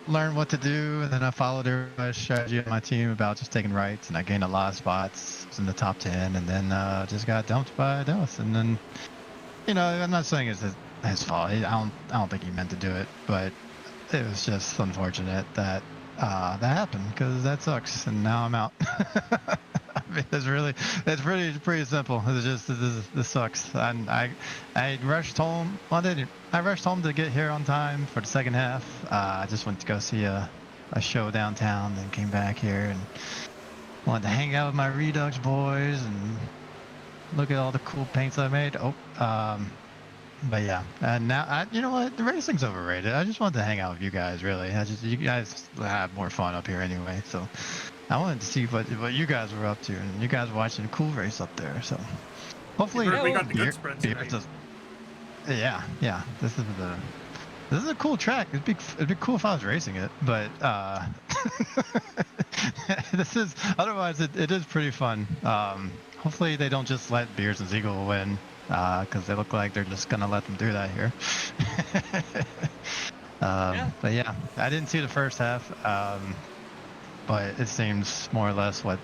learn what to do, and then I followed everybody's strategy on my team about just taking rights, and I gained a lot of spots. Was in the top 10, and then just got dumped by Dallas. And then, I'm not saying it's his fault. I don't think he meant to do it, but it was just unfortunate that that happened, because that sucks, and now I'm out. I mean, it's pretty simple. It's just this sucks. And I rushed home. I rushed home to get here on time for the second half. I just went to go see a show downtown, then came back here and wanted to hang out with my Redux boys and look at all the cool paints I made. But yeah, and now you know what? The racing's overrated. I just wanted to hang out with you guys. Really, you guys have more fun up here anyway. So I wanted to see what you guys were up to, and you guys were watching a cool race up there. So hopefully We got the good spread tonight. Yeah. This is a cool track. It'd be cool if I was racing it, but otherwise it is pretty fun. Hopefully they don't just let Beers and Ziegel win, because they look like they're just gonna let them do that here. But yeah, I didn't see the first half, but it seems more or less what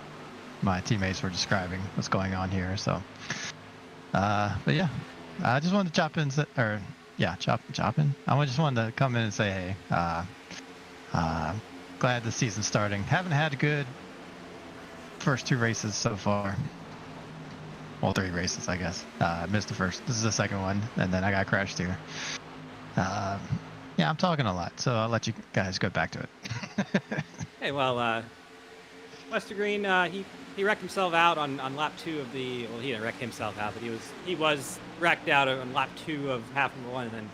my teammates were describing what's going on here. So, but yeah, I just wanted to chop in, chop in. I just wanted to come in and say, hey, glad the season's starting. Haven't had a good first 2 races so far. Well, 3 races, I guess. Missed the first. This is the second one, and then I got crashed here. Yeah, I'm talking a lot, so I'll let you guys go back to it. Hey, well, Lester Green, he wrecked himself out on lap 2 of the. Well, he didn't wreck himself out, but he was wrecked out on lap 2 of half number 1, and then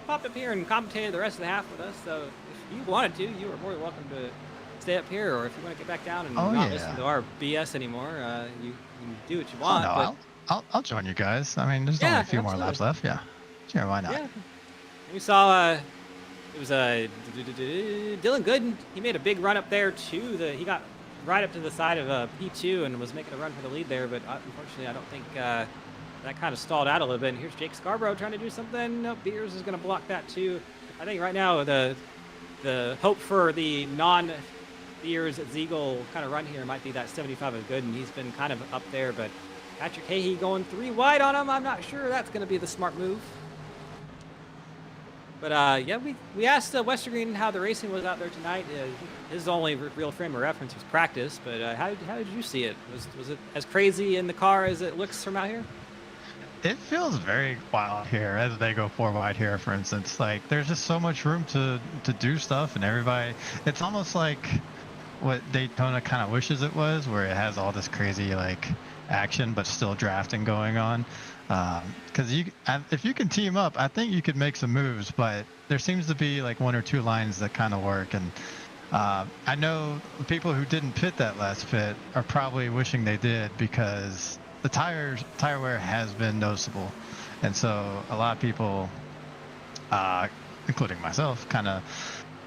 popped up here and commentated the rest of the half with us. So if you wanted to, you were more than welcome to stay up here, or if you want to get back down and not listen to our BS anymore, you can do what you want. Oh, no, I'll join you guys. I mean, there's only a few more laps left. Yeah, sure, why not? Yeah. We saw it was Dylan Gooden. He made a big run up there too. He got right up to the side of P2 and was making a run for the lead there, but unfortunately, I don't think that kind of stalled out a little bit. And here's Jake Scarborough trying to do something. Nope, Beers is going to block that too. I think right now the hope for the non-Beers Ziegel kind of run here might be that 75 of Gooden. He's been kind of up there, but Patrick Hahey going 3 wide on him. I'm not sure that's going to be the smart move. But yeah, we asked Wester Green how the racing was out there tonight. His only real frame of reference was practice. But how did you see it? Was it as crazy in the car as it looks from out here? It feels very wild here as they go 4 wide here, for instance. Like, there's just so much room to do stuff, and everybody. It's almost like what Daytona kind of wishes it was, where it has all this crazy like action but still drafting going on. Because if you can team up, I think you could make some moves, but there seems to be like 1 or 2 lines that kind of work. And I know the people who didn't pit that last pit are probably wishing they did, because the tire wear has been noticeable. And so a lot of people, including myself, kind of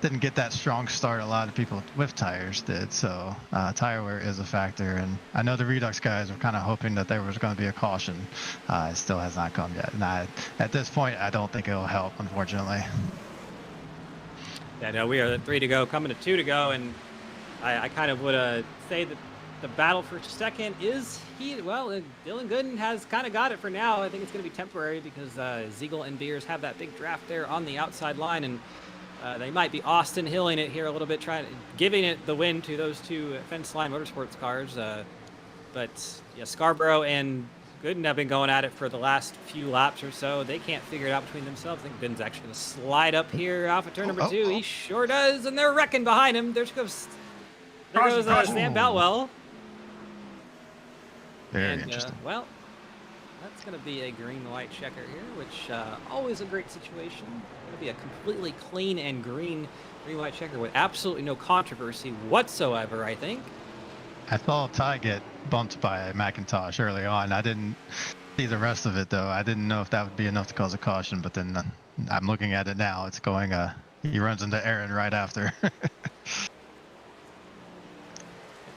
didn't get that strong start a lot of people with tires did. So tire wear is a factor, and I know the Redux guys were kind of hoping that there was going to be a caution. It still has not come yet, and at this point I don't think it'll help, unfortunately. Yeah, no, we are at 3 to go, coming to 2 to go, and I kind of would say that the battle for second is heated. Well, Dylan Gooden has kind of got it for now. I think it's going to be temporary because Ziegel and Beers have that big draft there on the outside line, and They might be Austin Hilling it here a little bit, giving it the win to those two Fence Line Motorsports cars. But yeah, Scarborough and Gooden have been going at it for the last few laps or so. They can't figure it out between themselves. I think Gooden's actually going to slide up here off of turn number 2. He sure does, and they're wrecking behind him. There goes Sam Boutwell. Very interesting. Well, that's going to be a green-white checker here, which always a great situation. Going to be a completely clean and green-white checker with absolutely no controversy whatsoever, I think. I saw Ty get bumped by McIntosh early on. I didn't see the rest of it, though. I didn't know if that would be enough to cause a caution, but then I'm looking at it now. It's going, he runs into Aaron right after.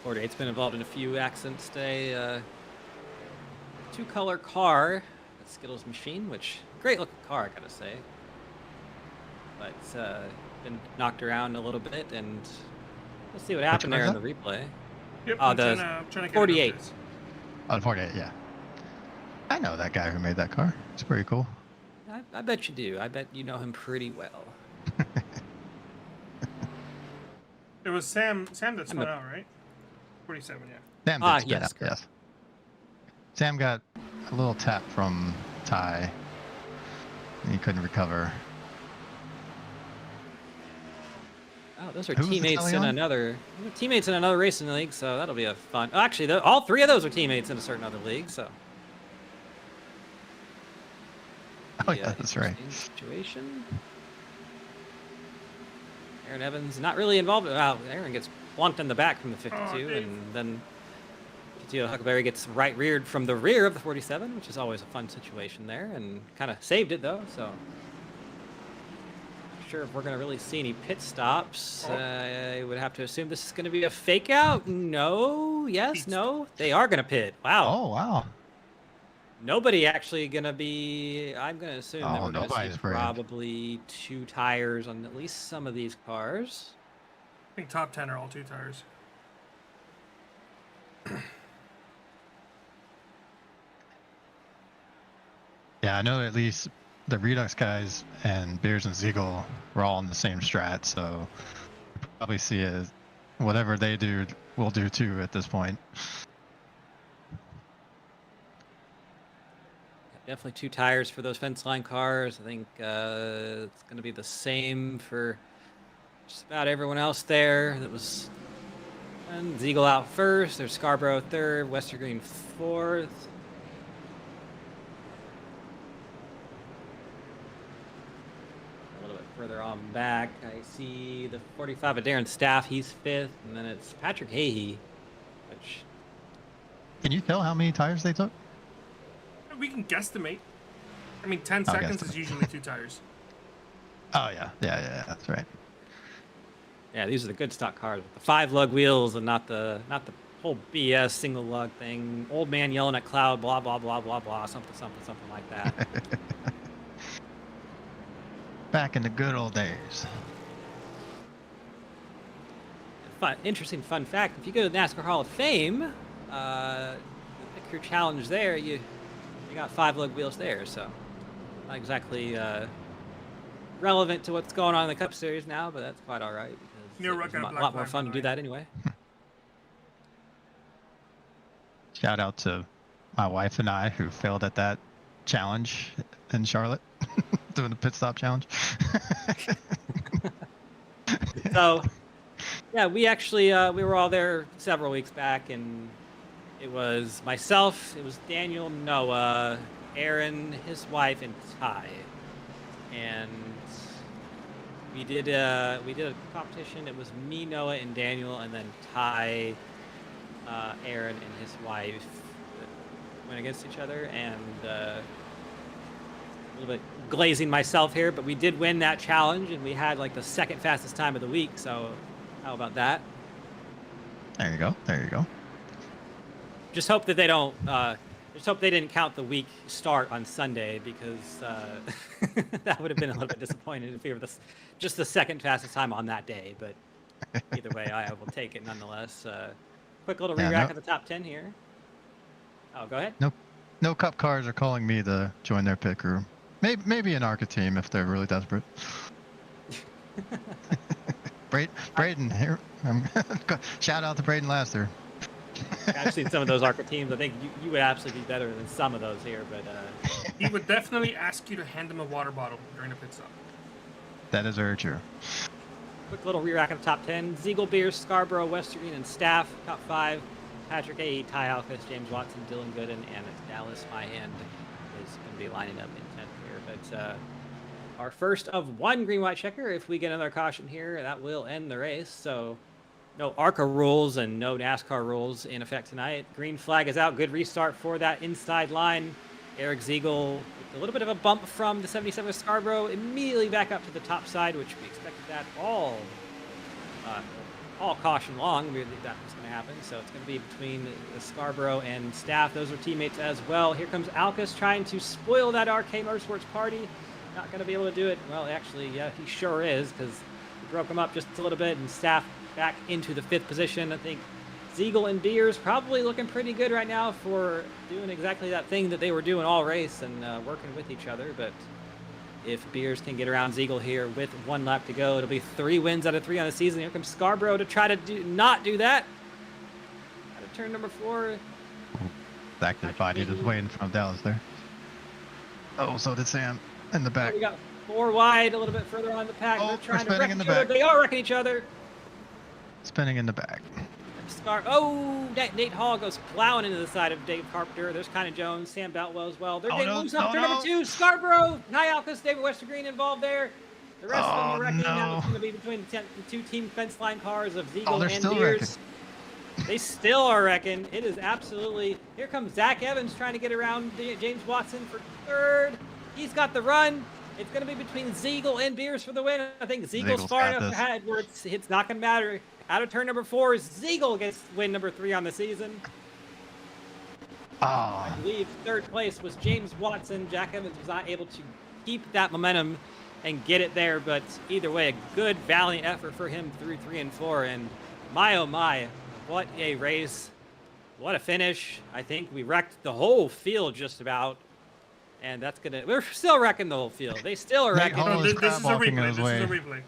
48's been involved in a few accidents today. Two-color car, the Skittles machine, which great looking car, I gotta say. But been knocked around a little bit, and let's see what happened there in the replay. Yep, The trying to 48. Oh, the 48, yeah. I know that guy who made that car. It's pretty cool. I bet you do. I bet you know him pretty well. It was Sam that spun out, right? 47, yeah. Sam did spin yes, out, yes. Sam got a little tap from Ty, and he couldn't recover. Oh, those are Who was the teammates in Italian? another race in the league, so that'll be a fun. Oh, actually, all 3 of those are teammates in a certain other league, so. Oh, yeah, that's right. Situation. Aaron Evans not really involved. Wow, Aaron gets plunked in the back from the 52, and then Katia Huckleberry gets right reared from the rear of the 47, which is always a fun situation there, and kind of saved it though. So, not sure if we're going to really see any pit stops. I would have to assume this is going to be a fake out. No, yes, no, they are going to pit. Wow. Oh, wow. Nobody actually going to be. I'm going to assume that Oh, we're going to nobody's see brave. probably 2 tires on at least some of these cars. I think top 10 are all 2 tires. Yeah, I know at least the Redux guys and Beers and Ziegel were all in the same strat, so probably see it. Whatever they do, we'll do too at this point. Definitely 2 tires for those fence line cars. I think it's going to be the same for just about everyone else there. That was and Ziegel out first. There's Scarborough third, Westergreen fourth. A little bit further on back, I see the 45 of Darren Staff. He's fifth, and then it's Patrick Hahey, which Can you tell how many tires they took? We can guesstimate. I mean, 10 I'll seconds guesstimate. is usually 2 tires. Oh, yeah. Yeah, that's right. yeah, these are the good stock cars with the 5 lug wheels and not the whole BS single lug thing. Old man yelling at cloud, blah blah blah blah blah, something like that. Back in the good old days. Interesting fun fact: if you go to the NASCAR Hall of Fame, pick your challenge there. You got 5 lug wheels there, so not exactly relevant to what's going on in the Cup Series now, but that's quite all right because You're it was rocking a a black lot more flag fun to do tonight. that anyway. Shout out to my wife and I who failed at that challenge in Charlotte, doing the pit stop challenge. So, yeah, we actually we were all there several weeks back, and it was myself, it was Daniel, Noah, Aaron, his wife, and Ty, and we did a competition. It was me, Noah, and Daniel, and then Ty, Aaron, and his wife went against each other, and a little bit glazing myself here, but we did win that challenge, and we had like the 2nd fastest time of the week. So, how about that? There you go. There you go. Just hope that they don't. Just hope they didn't count the week start on Sunday, because that would have been a little bit disappointing if we were just the 2nd fastest time on that day. But either way, I will take it nonetheless. Quick little Yeah, re-rack no- of the top 10 here. Oh, go ahead. No Cup cars are calling me to join their pit crew. Maybe an ARCA team if they're really desperate. Braden here. Shout out to Braden Laster. I've seen some of those ARCA teams. I think you would absolutely be better than some of those here, but He would definitely ask you to hand him a water bottle during the pit stop. That is very true. quick little re-rack of the top 10. Ziegel, Beers, Scarborough, Westergreen, and Staff. Top 5. Patrick A., Ty Alcus, James Watson, Dylan Gooden, and Dallas Myhand is going to be lining up in 10th here. But our first of one green-white checker. If we get another caution here, that will end the race. So no ARCA rules and no NASCAR rules in effect tonight. Green flag is out. Good restart for that inside line. Eric Ziegel with a little bit of a bump from the 77 with Scarborough. Immediately back up to the top side, which we expected that all caution long. We knew that was going to happen. So it's going to be between the Scarborough and Staff. Those are teammates as well. Here comes Alcus trying to spoil that RK Motorsports party. Not going to be able to do it. Well, actually, yeah, he sure is, because he broke him up just a little bit, and Staff back into the 5th position. I think Ziegel and Beers probably looking pretty good right now for doing exactly that thing that they were doing all race and working with each other. But if Beers can get around Ziegel here with 1 lap to go, it'll be 3 wins out of 3 on the season. Here comes Scarborough to try to not do that. Out of turn number 4. Back to the fight. He was waiting in front of Dallas there. Oh, so did Sam in the back. We got 4 wide, a little bit further on the pack. Oh, They're trying to spinning wreck in the each other. back. They are wrecking each other. Spinning in the back. Nate Hall goes plowing into the side of Dave Carpenter. There's Kinda Jones, Sam Boutwell as well. They're Oh, getting no, loose up no, turn number 2. Scarborough, Ty Alcus, David Westergreen involved there. The rest of them are wrecking. Now it's going to be between the 2 team fence line cars of Ziegel they're and still Beers. They still are wrecking. It is absolutely... Here comes Zach Evans trying to get around James Watson for 3rd. He's got the run. It's going to be between Ziegel and Beers for the win. I think Ziegel's far got enough this. ahead where it's not going to matter. Out of turn number 4, Ziegel gets win number 3 on the season. I believe 3rd place was James Watson. Jack Evans was not able to keep that momentum and get it there, but either way, a good, valiant effort for him through 3 and 4. And my, oh my, what a race. What a finish. I think we wrecked the whole field just about. And that's going to... We're still wrecking the whole field. They still are Nate wrecking. Hall No, is this is a walking replay. his This way. is a replay.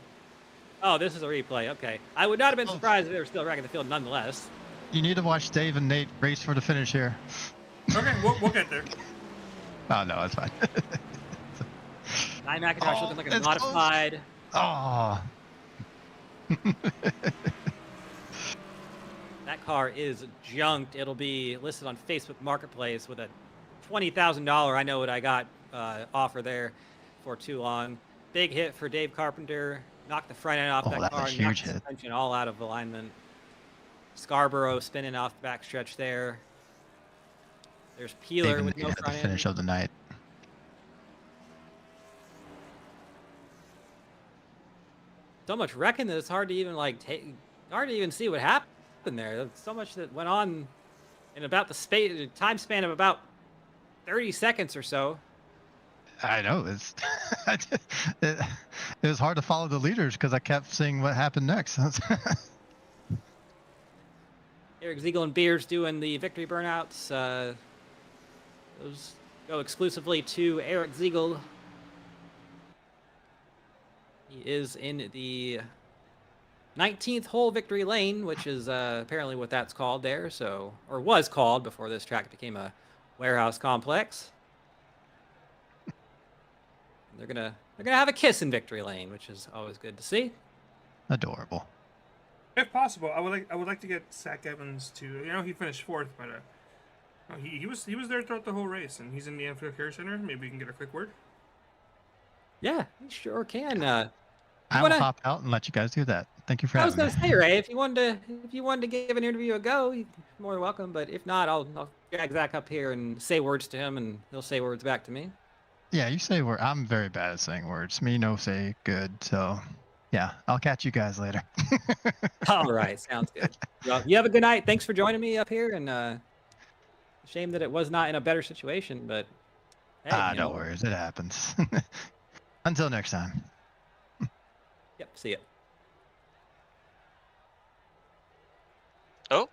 Oh, this is a replay. Okay. I would not have been surprised if they were still wrecking the field nonetheless. You need to watch Dave and Nate race for the finish here. Okay, we'll get there. Oh, no, it's fine. Nye McIntosh Oh, looking like a it's modified. Oh. That car is junked. It'll be listed on Facebook Marketplace with a $20,000, I know what I got, offer there for too long. Big hit for Dave Carpenter. Knocked the front end off Oh, that that's a car. huge Knocked the hit. suspension all out of alignment. Scarborough spinning off the backstretch there. There's Peeler Dave with and no Nate at the front end. finish of the night. So much wrecking that it's hard to even hard to even see what happened there. There's so much that went on in about the time span of about 30 seconds or so. I know it's it was hard to follow the leaders because I kept seeing what happened next. Eric Ziegel and Beers doing the victory burnouts. Those go exclusively to Eric Ziegel. He is in the 19th hole victory lane, which is apparently what that's called there. So, or was called before this track became a warehouse complex. They're gonna have a kiss in victory lane, which is always good to see. Adorable. If possible, I would like to get Zach Evans to. He finished 4th, but he was there throughout the whole race, and he's in the Anfield Care Center. Maybe we can get a quick word. Yeah, you sure can. I will hop out and let you guys do that. Thank you for I was having gonna me. say, Ray, if you wanted to give an interview a go, you're more than welcome. But if not, I'll drag Zach up here and say words to him, and he'll say words back to me. Yeah, you say word. I'm very bad at saying words. Me no say good. So, yeah, I'll catch you guys later. All right, sounds good. Well, you have a good night. Thanks for joining me up here, and shame that it was not in a better situation, but hey, No worries, it happens. Until next time. Yep, see ya. Oh,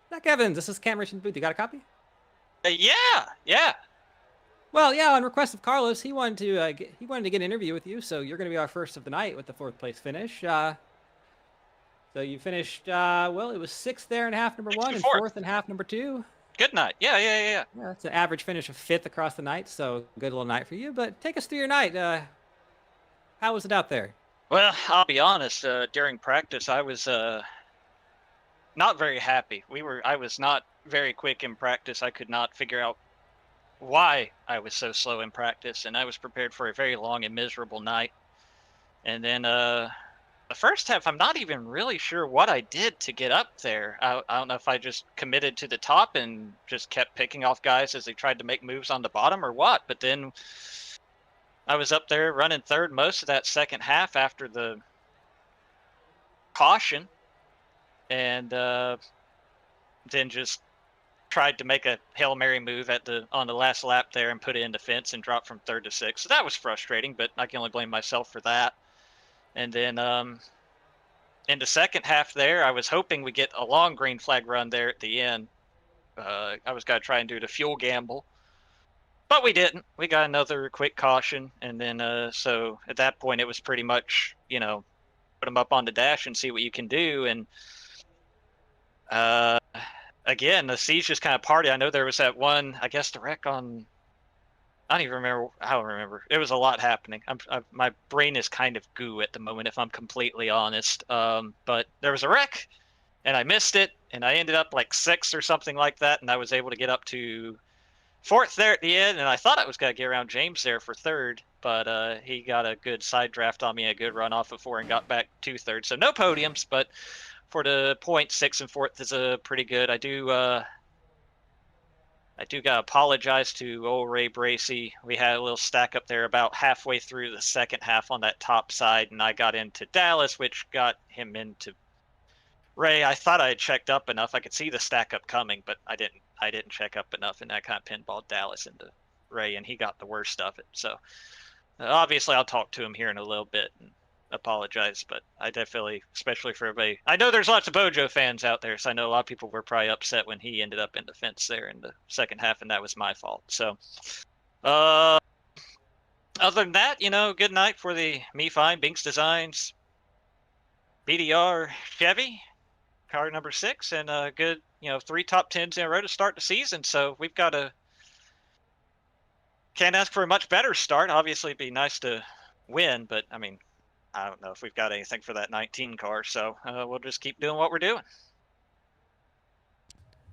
Zach Evans, this is Cam Rich in the booth. You got a copy? yeah. Well, yeah, on request of Carlos, he wanted to get an interview with you, so you're going to be our first of the night with the 4th place finish. So you finished, well, it was 6th there in half number 1 and 4th in half number 2. Good night. Yeah. Yeah, that's an average finish of 5th across the night, so good little night for you. But take us through your night. How was it out there? Well, I'll be honest. During practice, I was not very happy. I was not very quick in practice. I could not figure out why I was so slow in practice, and I was prepared for a very long and miserable night. And then the first half, I'm not even really sure what I did to get up there. I don't know if I just committed to the top and just kept picking off guys as they tried to make moves on the bottom or what. But then I was up there running 3rd most of that second half after the caution, and then just tried to make a Hail Mary move on the last lap there and put it in the fence and drop from 3rd to 6th. So that was frustrating, but I can only blame myself for that. And then in the second half there, I was hoping we get a long green flag run there at the end. I was going to try and do the fuel gamble, but we didn't. We got another quick caution, and then so at that point it was pretty much, put them up on the dash and see what you can do. And again, the C's just kind of party. I know there was that one, I guess the wreck on, I don't even remember. I don't remember. It was a lot happening. My brain is kind of goo at the moment, if I'm completely honest. But there was a wreck, and I missed it, and I ended up like 6th or something like that, and I was able to get up to 4th there at the end, and I thought I was going to get around James there for 3rd, but he got a good side draft on me, a good run off of 4, and got back to 3rd. So no podiums, but for the point, 6th and 4th is a pretty good. I do gotta apologize to old Ray Bracey. We had a little stack up there about halfway through the second half on that top side, and I got into Dallas, which got him into Ray. I thought I had checked up enough. I could see the stack up coming, but I didn't check up enough, and that kind of pinballed Dallas into Ray, and he got the worst of it. So obviously I'll talk to him here in a little bit and apologize, but I definitely, especially for everybody, I know there's lots of Bojo fans out there, so I know a lot of people were probably upset when he ended up in the fence there in the second half, and that was my fault. So other than that, good night for the Me Fine Binks Designs BDR Chevy car number 6, and a good 3 top 10s in a row to start the season. So we've got can't ask for a much better start. Obviously it'd be nice to win, but I mean, I don't know if we've got anything for that 19 car, so we'll just keep doing what we're doing.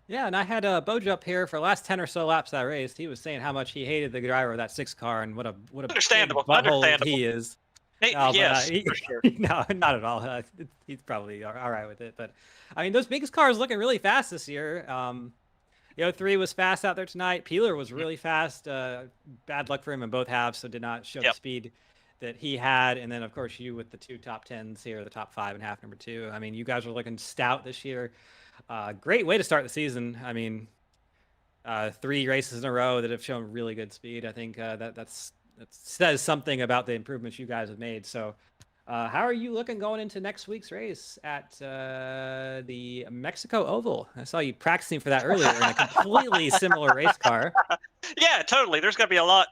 Yeah, and I had Bojo up here for the last 10 or so laps I raced. He was saying how much he hated the driver of that 6 car and what a Understandable. big butthole he is. Hey, No, yes, but, for sure. No, not at all. He's probably all right with it. But I mean, those biggest cars looking really fast this year. The 03 was fast out there tonight. Peeler was really fast. Bad luck for him in both halves, so did not show the speed that he had. And then, of course, you with the 2 top 10s here, the top 5 and half number 2. I mean, you guys are looking stout this year. Great way to start the season. I mean, 3 races in a row that have shown really good speed. I think that says something about the improvements you guys have made. So how are you looking going into next week's race at the Mexico Oval? I saw you practicing for that earlier in a completely similar race car. Yeah, totally. There's going to be a lot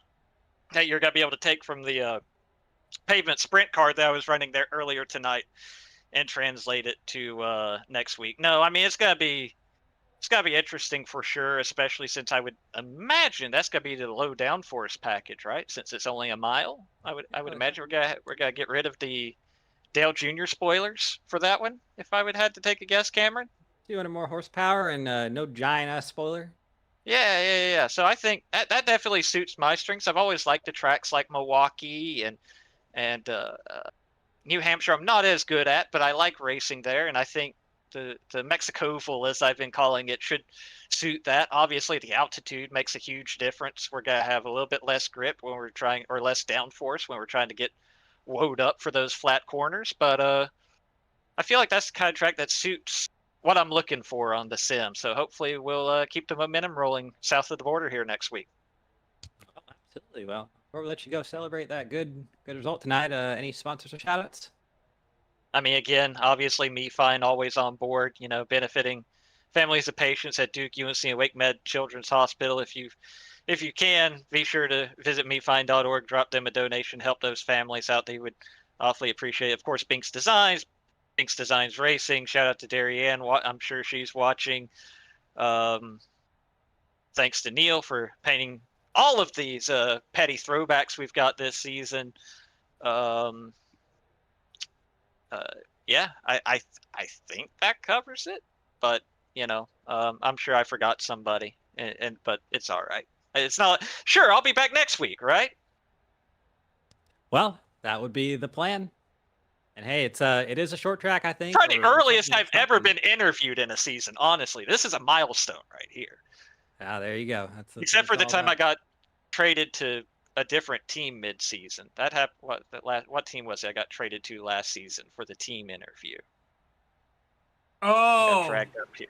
that you're going to be able to take from the pavement sprint car that I was running there earlier tonight and translate it to next week. No, I mean, it's got to be interesting for sure, especially since I would imagine that's going to be the low downforce package, right? Since it's only a mile, I would imagine we're gonna get rid of the Dale Jr. spoilers for that one. If I would have to take a guess, Cameron. 200 more horsepower and no giant ass spoiler. Yeah. So I think that definitely suits my strengths. I've always liked the tracks like Milwaukee and New Hampshire. I'm not as good at, but I like racing there, and I think the Mexico-val, as I've been calling it, should suit that. Obviously, the altitude makes a huge difference. We're going to have a little bit less grip when we're trying, or less downforce when we're trying to get woed up for those flat corners. But I feel like that's the kind of track that suits what I'm looking for on the sim. So hopefully we'll keep the momentum rolling south of the border here next week. Oh, absolutely. Well, before we let you go celebrate that good result tonight, any sponsors or shout-outs? I mean, again, obviously, Me Fine always on board, benefiting families of patients at Duke, UNC, and Wake Med Children's Hospital. If you've if you can, be sure to visit mefind.org, drop them a donation, help those families out. They would awfully appreciate it. Of course, Binks Designs Racing. Shout out to Darianne. I'm sure she's watching. Thanks to Neil for painting all of these petty throwbacks we've got this season. Yeah, I think that covers it. But I'm sure I forgot somebody, but it's all right. It's not sure. I'll be back next week, right? Well, that would be the plan. And hey, it is a short track, I think. Probably the or earliest something- I've ever something. been interviewed in a season. Honestly, this is a milestone right here. Ah, there you go. That's Except for what the it's all time I about. got traded to a different team mid-season. That happened. What team was it I got traded to last season for the team interview? I got Oh, dragged up here.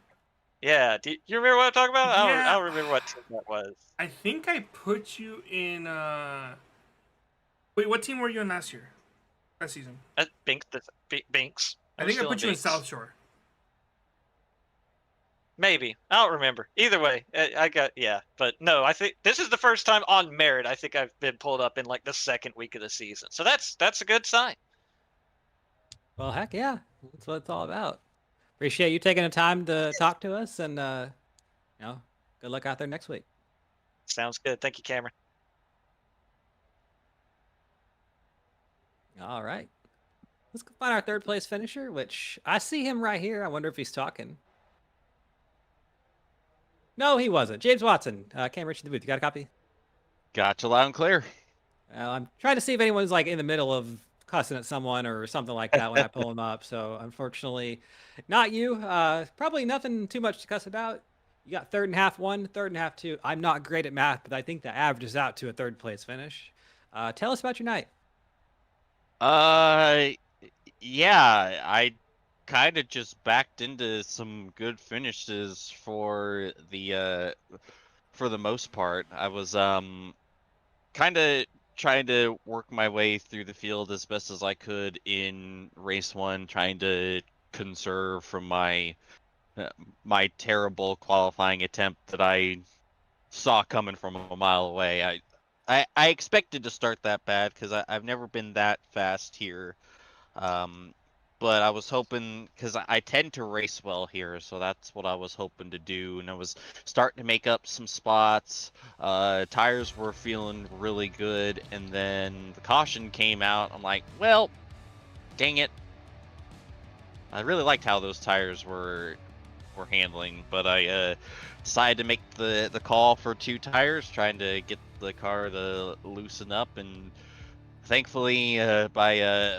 Yeah, do you remember what I'm talking about? I Yeah. don't remember what team that was. I think I put you in. Wait, what team were you in last year? Last season? Binks. I think I put you in South Shore. Maybe. I don't remember. Either way, but no, I think this is the first time on merit I think I've been pulled up in like the second week of the season. So that's a good sign. Well, heck yeah. That's what it's all about. Appreciate you taking the time to talk to us, and good luck out there next week. Sounds good. Thank you, Cameron. All right. Let's go find our third place finisher, which I see him right here. I wonder if he's talking. No, he wasn't. James Watson, Cam Rich in the booth. You got a copy? Gotcha, loud and clear. I'm trying to see if anyone's like in the middle of cussing at someone or something like that when I pull him up. So unfortunately, not you. Probably nothing too much to cuss about. You got third and half one, third and half two. I'm not great at math, but I think that averages out to a third place finish. Tell us about your night. Yeah, I kind of just backed into some good finishes for the most part. I was kind of trying to work my way through the field as best as I could in race one, trying to conserve from my terrible qualifying attempt that I saw coming from a mile away. I expected to start that bad because I've never been that fast here. But I was hoping, because I tend to race well here, so that's what I was hoping to do. And I was starting to make up some spots. Tires were feeling really good, and then the caution came out. I'm like, well, dang it. I really liked how those tires were handling, but I decided to make the call for 2 tires, trying to get the car to loosen up, and thankfully, by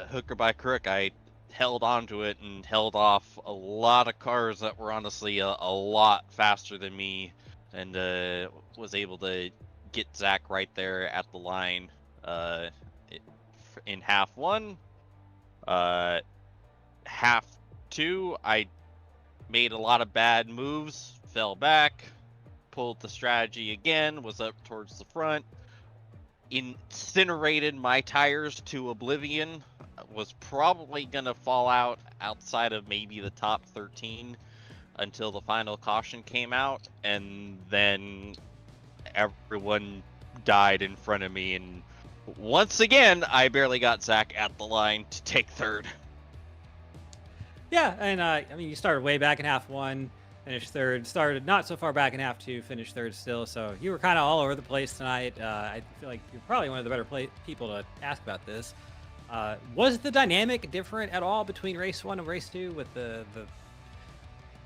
hook or by crook, I held onto it and held off a lot of cars that were honestly a lot faster than me, and was able to get Zach right there at the line in half one. Half two, I made a lot of bad moves, fell back, pulled the strategy again, was up towards the front, incinerated my tires to oblivion, was probably gonna fall out outside of maybe the top 13 until the final caution came out, and then everyone died in front of me, and once again I barely got Zach at the line to take third. Yeah, and I mean, you started way back in half one, finished third. Started not so far back in half two, finished third still. So you were kind of all over the place tonight. I feel like you're probably one of the better people to ask about this. Was the dynamic different at all between race one and race two, with the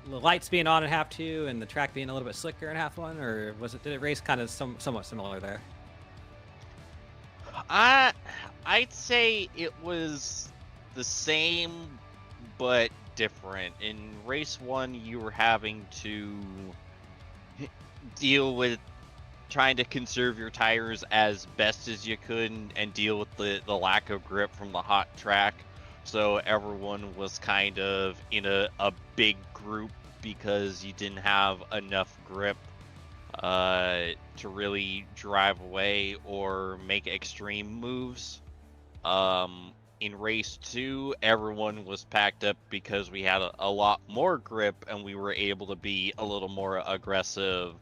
lights being on in half two and the track being a little bit slicker in half one, or did it race kind of somewhat similar there? I'd say it was the same but different. In race one, you were having to deal with trying to conserve your tires as best as you could and deal with the lack of grip from the hot track. So everyone was kind of in a big group because you didn't have enough grip to really drive away or make extreme moves. In race two, everyone was packed up because we had a lot more grip and we were able to be a little more aggressive,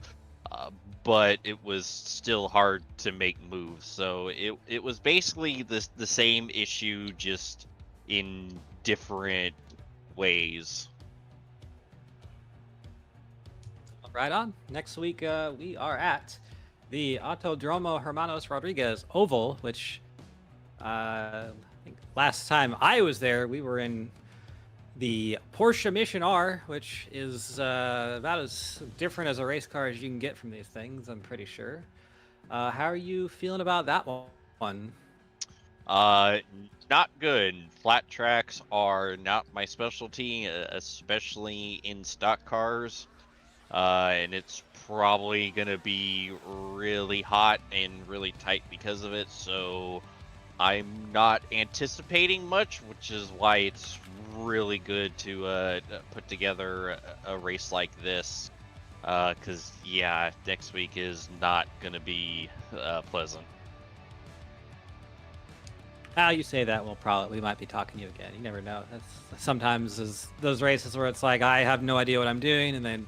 but it was still hard to make moves. So it was basically the same issue, just in different ways. Right on. Next week, we are at the Autodromo Hermanos Rodriguez Oval, which I think last time I was there, we were in the Porsche Mission R, which is about as different as a race car as you can get from these things, I'm pretty sure. How are you feeling about that one? Not good. Flat tracks are not my specialty, especially in stock cars. And it's probably gonna be really hot and really tight because of it, so I'm not anticipating much, which is why it's really good to put together a race like this, because yeah, next week is not gonna be pleasant. How you say that, we might be talking to you again. You never know. That's sometimes those races where it's like I have no idea what I'm doing, and then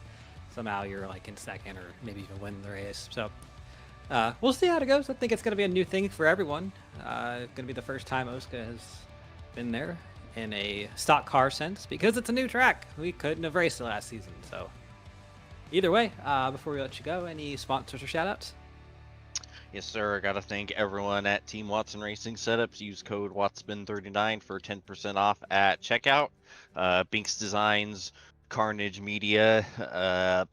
somehow you're like in second or maybe even win the race. So we'll see how it goes. I think it's going to be a new thing for everyone. It's going to be the first time OSCA has been there in a stock car sense because it's a new track. We couldn't have raced it last season. So either way, before we let you go, any sponsors or shout outs? Yes, sir. I got to thank everyone at Team Watson Racing Setups. Use code WATSPIN39 for 10% off at checkout. Binks Designs, Carnage Media,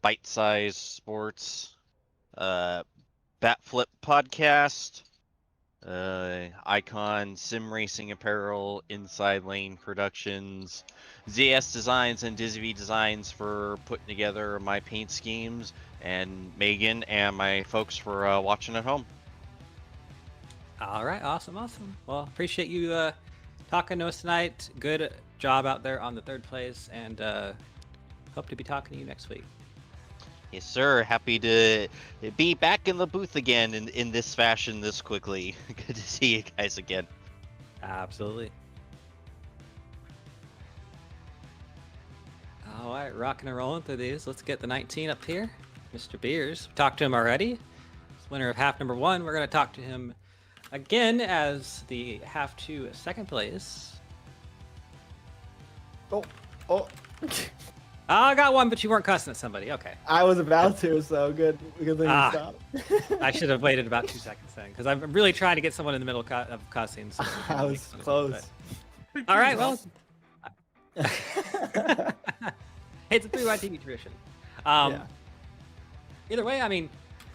Bite Size Sports, Batflip Podcast, Icon Sim Racing Apparel, Inside Lane Productions, ZS Designs and Dizzy V Designs for putting together my paint schemes, and Megan and my folks for watching at home. All right, awesome. Well, appreciate you talking to us tonight. Good job out there on the third place, and hope to be talking to you next week. Yes, sir. Happy to be back in the booth again in this fashion this quickly. Good to see you guys again. Absolutely. All right, rocking and rolling through these. Let's get the 19 up here. Mr. Beers. Talked to him already. He's winner of half number 1. We're going to talk to him again as the half 2 second place. Oh. I got one, but you weren't cussing at somebody. Okay. I was about to, so good thing you stopped. I should have waited about 2 seconds then, because I'm really trying to get someone in the middle of cussing. So I was close. All right, well. It's a 3YTV tradition. Yeah. Either way, I mean,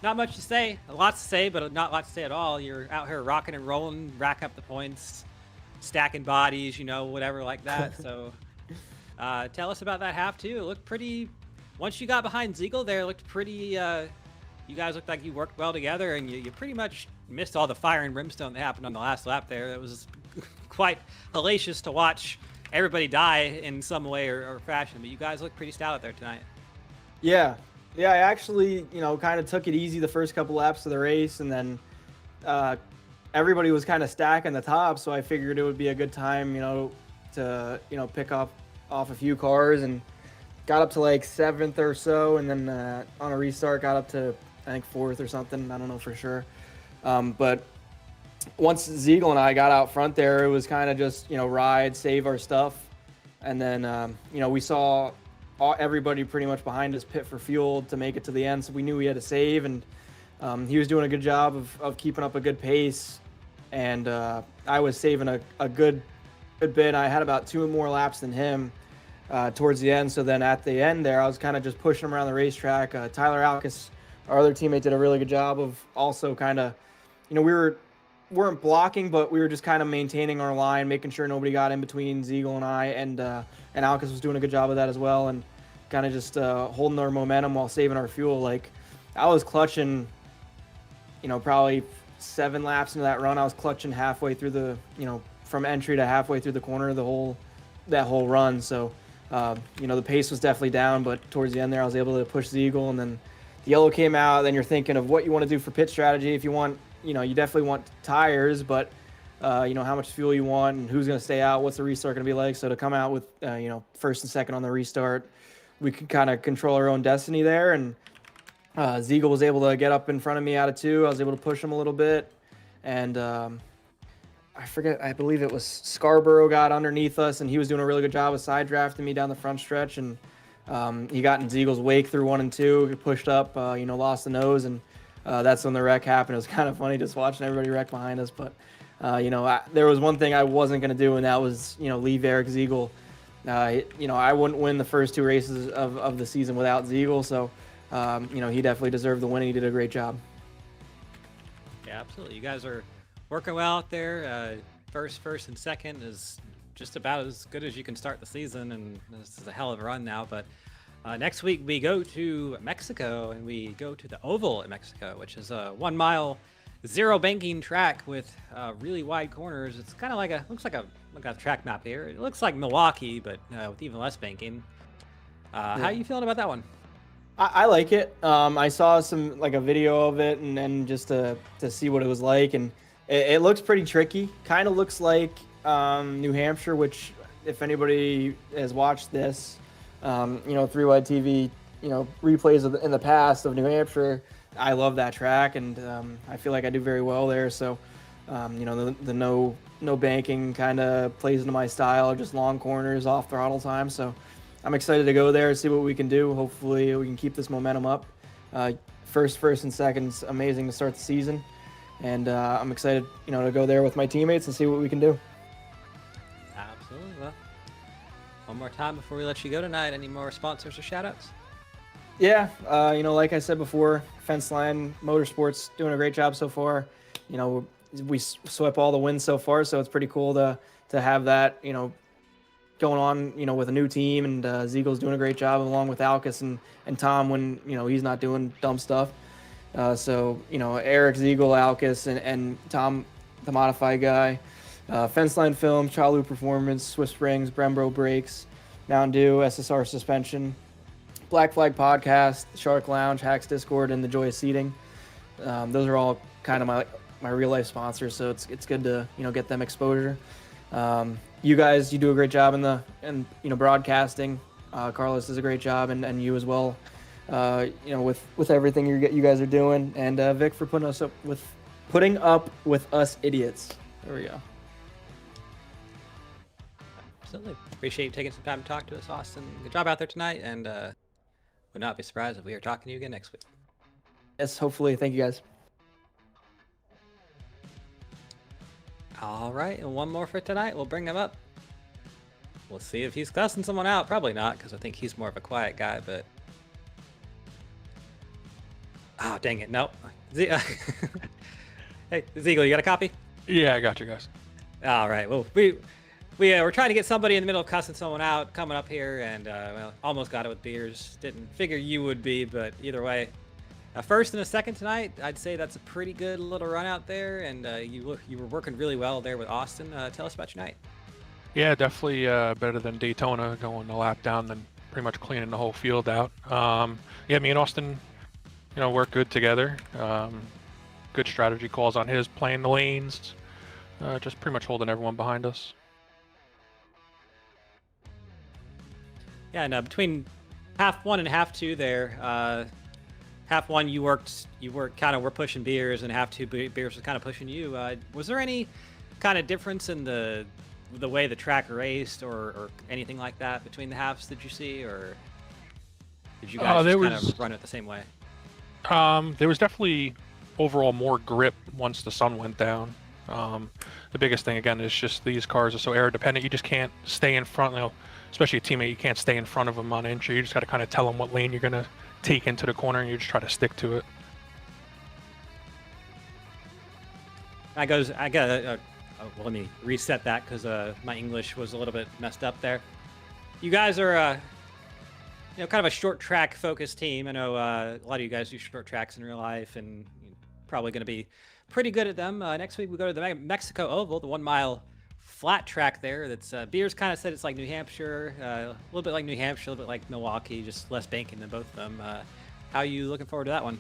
not much to say. Lots to say, but not lots to say at all. You're out here rocking and rolling, racking up the points, stacking bodies, whatever like that. So tell us about that half, too. It looked pretty... Once you got behind Ziegel there, it looked pretty... you guys looked like you worked well together, and you pretty much missed all the fire and brimstone that happened on the last lap there. It was quite hellacious to watch everybody die in some way or fashion, but you guys look pretty stout out there tonight. Yeah, I actually, kind of took it easy the first couple laps of the race, and then everybody was kind of stacking the top, so I figured it would be a good time, to, pick up off a few cars, and got up to like 7th or so, and then on a restart got up to, I think, 4th or something. I don't know for sure. But once Ziegel and I got out front there, it was kind of just, ride, save our stuff. And then, we saw everybody pretty much behind us pit for fuel to make it to the end. So we knew we had to save, and he was doing a good job of keeping up a good pace. And I was saving a good bit. I had about 2 more laps than him towards the end. So then at the end there, I was kind of just pushing him around the racetrack. Tyler Alkus, our other teammate, did a really good job of also kind of, we weren't blocking, but we were just kind of maintaining our line, making sure nobody got in between Ziegel and I, and Alkus was doing a good job of that as well, and kind of just holding our momentum while saving our fuel. Like, I was clutching, probably 7 laps into that run. I was clutching halfway through the, from entry to halfway through the corner, that whole run. So, the pace was definitely down, but towards the end there, I was able to push Ziegel, and then the yellow came out. Then you're thinking of what you want to do for pit strategy. If you want, you definitely want tires, but how much fuel you want and who's going to stay out, what's the restart going to be like. So to come out with, first and second on the restart, we could kind of control our own destiny there. And Ziegel was able to get up in front of me out of 2. I was able to push him a little bit, and I forget. I believe it was Scarborough got underneath us, and he was doing a really good job of side drafting me down the front stretch, and he got in Ziegel's wake through 1 and 2. He pushed up, lost the nose, and that's when the wreck happened. It was kind of funny just watching everybody wreck behind us, but there was one thing I wasn't going to do, and that was leave Eric Ziegel. I wouldn't win the first 2 races of the season without Ziegel, so he definitely deserved the win, and he did a great job. Yeah, absolutely. You guys are working well out there. First, and second is just about as good as you can start the season, and this is a hell of a run now. But next week we go to Mexico, and we go to the Oval in Mexico, which is a 1 mile, 0 banking track with really wide corners. It's kind of like looks like a track map here. It looks like Milwaukee, but with even less banking. How are you feeling about that one? I like it. I saw a video of it, and then just to see what it was like, and it looks pretty tricky. Kind of looks like New Hampshire, which if anybody has watched this, 3-Wide TV, replays in the past of New Hampshire, I love that track, and I feel like I do very well there. So, the no banking kind of plays into my style, just long corners, off throttle time. So, I'm excited to go there and see what we can do. Hopefully, we can keep this momentum up. First, and second's amazing to start the season, and I'm excited, to go there with my teammates and see what we can do. Absolutely. Well, one more time before we let you go tonight. Any more sponsors or shout-outs? Yeah, like I said before, Fenceline Motorsports doing a great job so far. We swept all the wins so far, so it's pretty cool to have that, going on, with a new team, and Ziegel's doing a great job along with Alcus and Tom when, he's not doing dumb stuff. Eric Ziegel, Alcus, and Tom, the modified guy, Fenceline Film, Chalu Performance, Swift Springs, Brembro Brakes, Mountain Dew, SSR Suspension, Black Flag Podcast, Shark Lounge, Hacks Discord, and the Joyous Seating. Those are all kind of my real life sponsors, so it's good to get them exposure. You guys, you do a great job in broadcasting. Carlos does a great job, and you as well. With everything you guys are doing, and Vic for putting up with us idiots. There we go. Absolutely. Appreciate you taking some time to talk to us, Austin. Good job out there tonight, and would not be surprised if we are talking to you again next week. Yes, hopefully. Thank you, guys. All right, and one more for tonight. We'll bring him up. We'll see if he's cussing someone out. Probably not, because I think he's more of a quiet guy, but... Oh, dang it. No. Hey, Ziegel, you got a copy? Yeah, I got you guys. All right. Well, we're trying to get somebody in the middle of cussing someone out coming up here, and almost got it with beers. Didn't figure you would be, but either way, a first and a second tonight. I'd say that's a pretty good little run out there, and you were working really well there with Austin. Tell us about your night. Yeah, definitely better than Daytona, going a lap down and pretty much cleaning the whole field out. Me and Austin, work good together. Good strategy calls on his, playing the lanes, just pretty much holding everyone behind us. Yeah, and between half one and half two there, half one you worked kind of were pushing beers, and half two beers was kind of pushing you. Was there any kind of difference in the way the track raced or anything like that between the halves that you see, or did you guys just kind of run it the same way? There was definitely overall more grip once the sun went down. The biggest thing again is just these cars are so air dependent. You just can't stay in front, especially a teammate. You can't stay in front of them on entry. You just got to kind of tell them what lane you're gonna take into the corner, and you just try to stick to it. Let me reset that because my English was a little bit messed up there. You guys are kind of a short track focused team. I know a lot of you guys do short tracks in real life, and you're probably going to be pretty good at them. Next week we go to the Mexico Oval, the 1 mile flat track there. That's Beers kind of said it's like New Hampshire, a little bit like New Hampshire, a little bit like Milwaukee, just less banking than both of them. How are you looking forward to that one?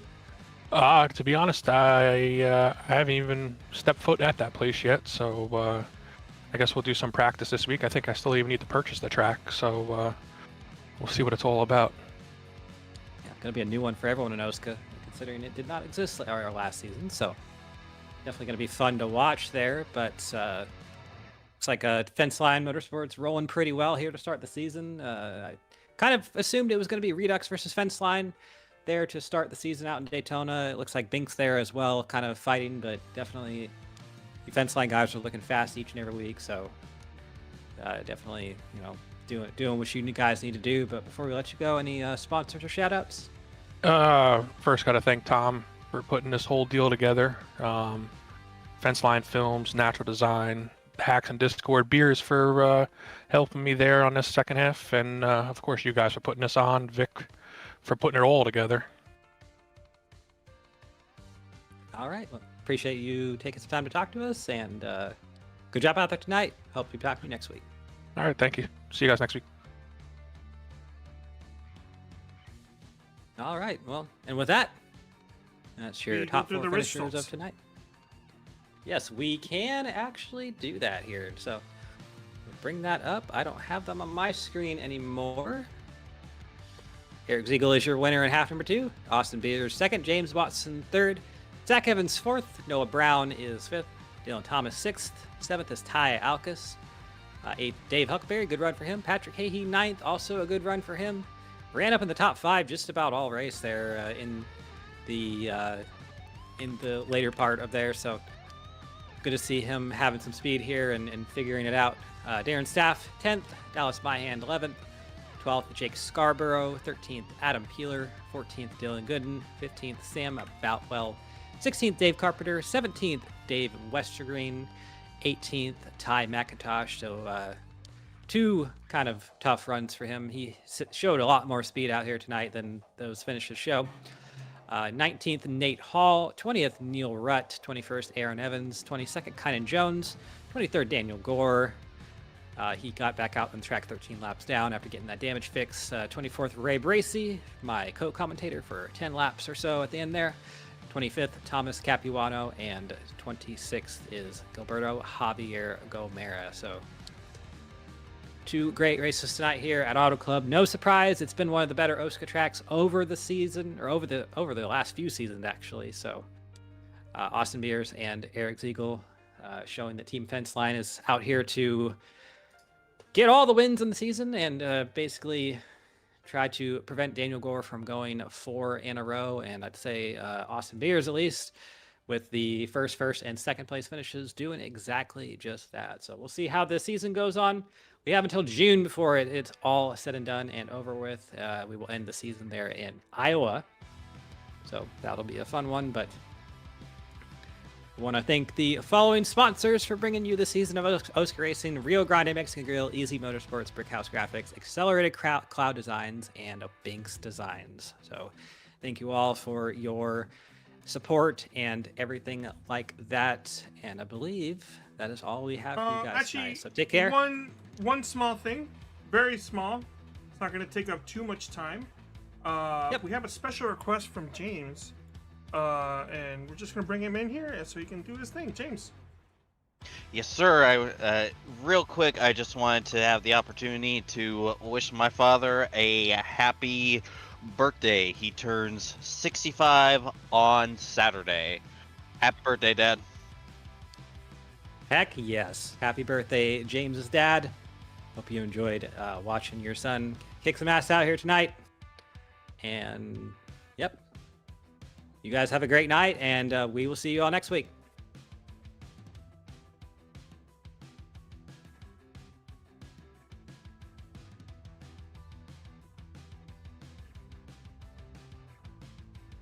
To be honest, I haven't even stepped foot at that place yet, so I guess we'll do some practice this week. I think I still even need to purchase the track, so we'll see what it's all about. Yeah, going to be a new one for everyone in OSCA, considering it did not exist our last season. So definitely going to be fun to watch there. But looks like Fence Line Motorsports rolling pretty well here to start the season. I kind of assumed it was going to be Redux versus Fence Line there to start the season out in Daytona. It looks like Bink's there as well, kind of fighting, but definitely the Fence Line guys are looking fast each and every week. So definitely, doing what you guys need to do. But before we let you go, any sponsors or shout outs? First, got to thank Tom for putting this whole deal together. Fence Line Films, Natural Design, Hacks and Discord Beers for helping me there on this second half. And of course, you guys for putting this on. Vic for putting it all together. All right. Well, appreciate you taking some time to talk to us. And good job out there tonight. Hope to be back to you next week. All right. Thank you. See you guys next week. All right. Well, and with that, that's your We top go through 4 the finishers results. of tonight. Yes, we can actually do that here. So we'll bring that up. I don't have them on my screen anymore. Eric Ziegel is your winner in half number 2. Austin Beers second. James Watson third. Zach Evans fourth. Noah Brown is fifth. Dylan Thomas sixth. Seventh is Ty Alkus. Eighth, Dave Huckberry. Good run for him. Patrick Hahey ninth. Also a good run for him. Ran up in the top 5 just about all race there in the later part of there. So good to see him having some speed here and figuring it out. Darren Staff 10th. Dallas Myhand 11th. 12th, Jake Scarborough. 13th, Adam Peeler. 14th, Dylan Gooden. 15th, Sam Boutwell. 16th, Dave Carpenter. 17th, Dave Westergreen. 18th, Ty McIntosh. So 2 kind of tough runs for him. He showed a lot more speed out here tonight than those finishes show. 19th, Nate Hall. 20th, Neil Rutt. 21st, Aaron Evans. 22nd, Kynan Jones. 23rd, Daniel Gore. He got back out on the track 13 laps down after getting that damage fix. 24th, Ray Bracey, my co-commentator for 10 laps or so at the end there. 25th, Thomas Capuano. And 26th is Gilberto Javier Gomera. So 2 great races tonight here at Auto Club. No surprise, it's been one of the better OSCA tracks over the season, or over the last few seasons actually. So Austin Beers and Eric Ziegel showing that Team Fence Line is out here to get all the wins in the season and basically try to prevent Daniel Gore from going 4 in a row. And I'd say Austin Beers, at least, with the first, and second place finishes, doing exactly just that. So we'll see how the season goes on. We have until June before it's all said and done and over with. We will end the season there in Iowa. So that'll be a fun one, but I want to thank the following sponsors for bringing you the season of OSCA Racing: Rio Grande Mexican Grill, Easy Motorsports, Brickhouse Graphics, Accelerated Cloud Designs, and Binks Designs. So thank you all for your support and everything like that. And I believe that is all we have for you guys tonight. So take care. One small thing, very small. It's not going to take up too much time. We have a special request from James. And we're just gonna bring him in here so he can do his thing. James. Yes, sir. Real quick, I just wanted to have the opportunity to wish my father a happy birthday. He turns 65 on Saturday. Happy birthday, Dad. Heck yes. Happy birthday, James's dad. Hope you enjoyed watching your son kick some ass out here tonight. And, yep. You guys have a great night, and we will see you all next week.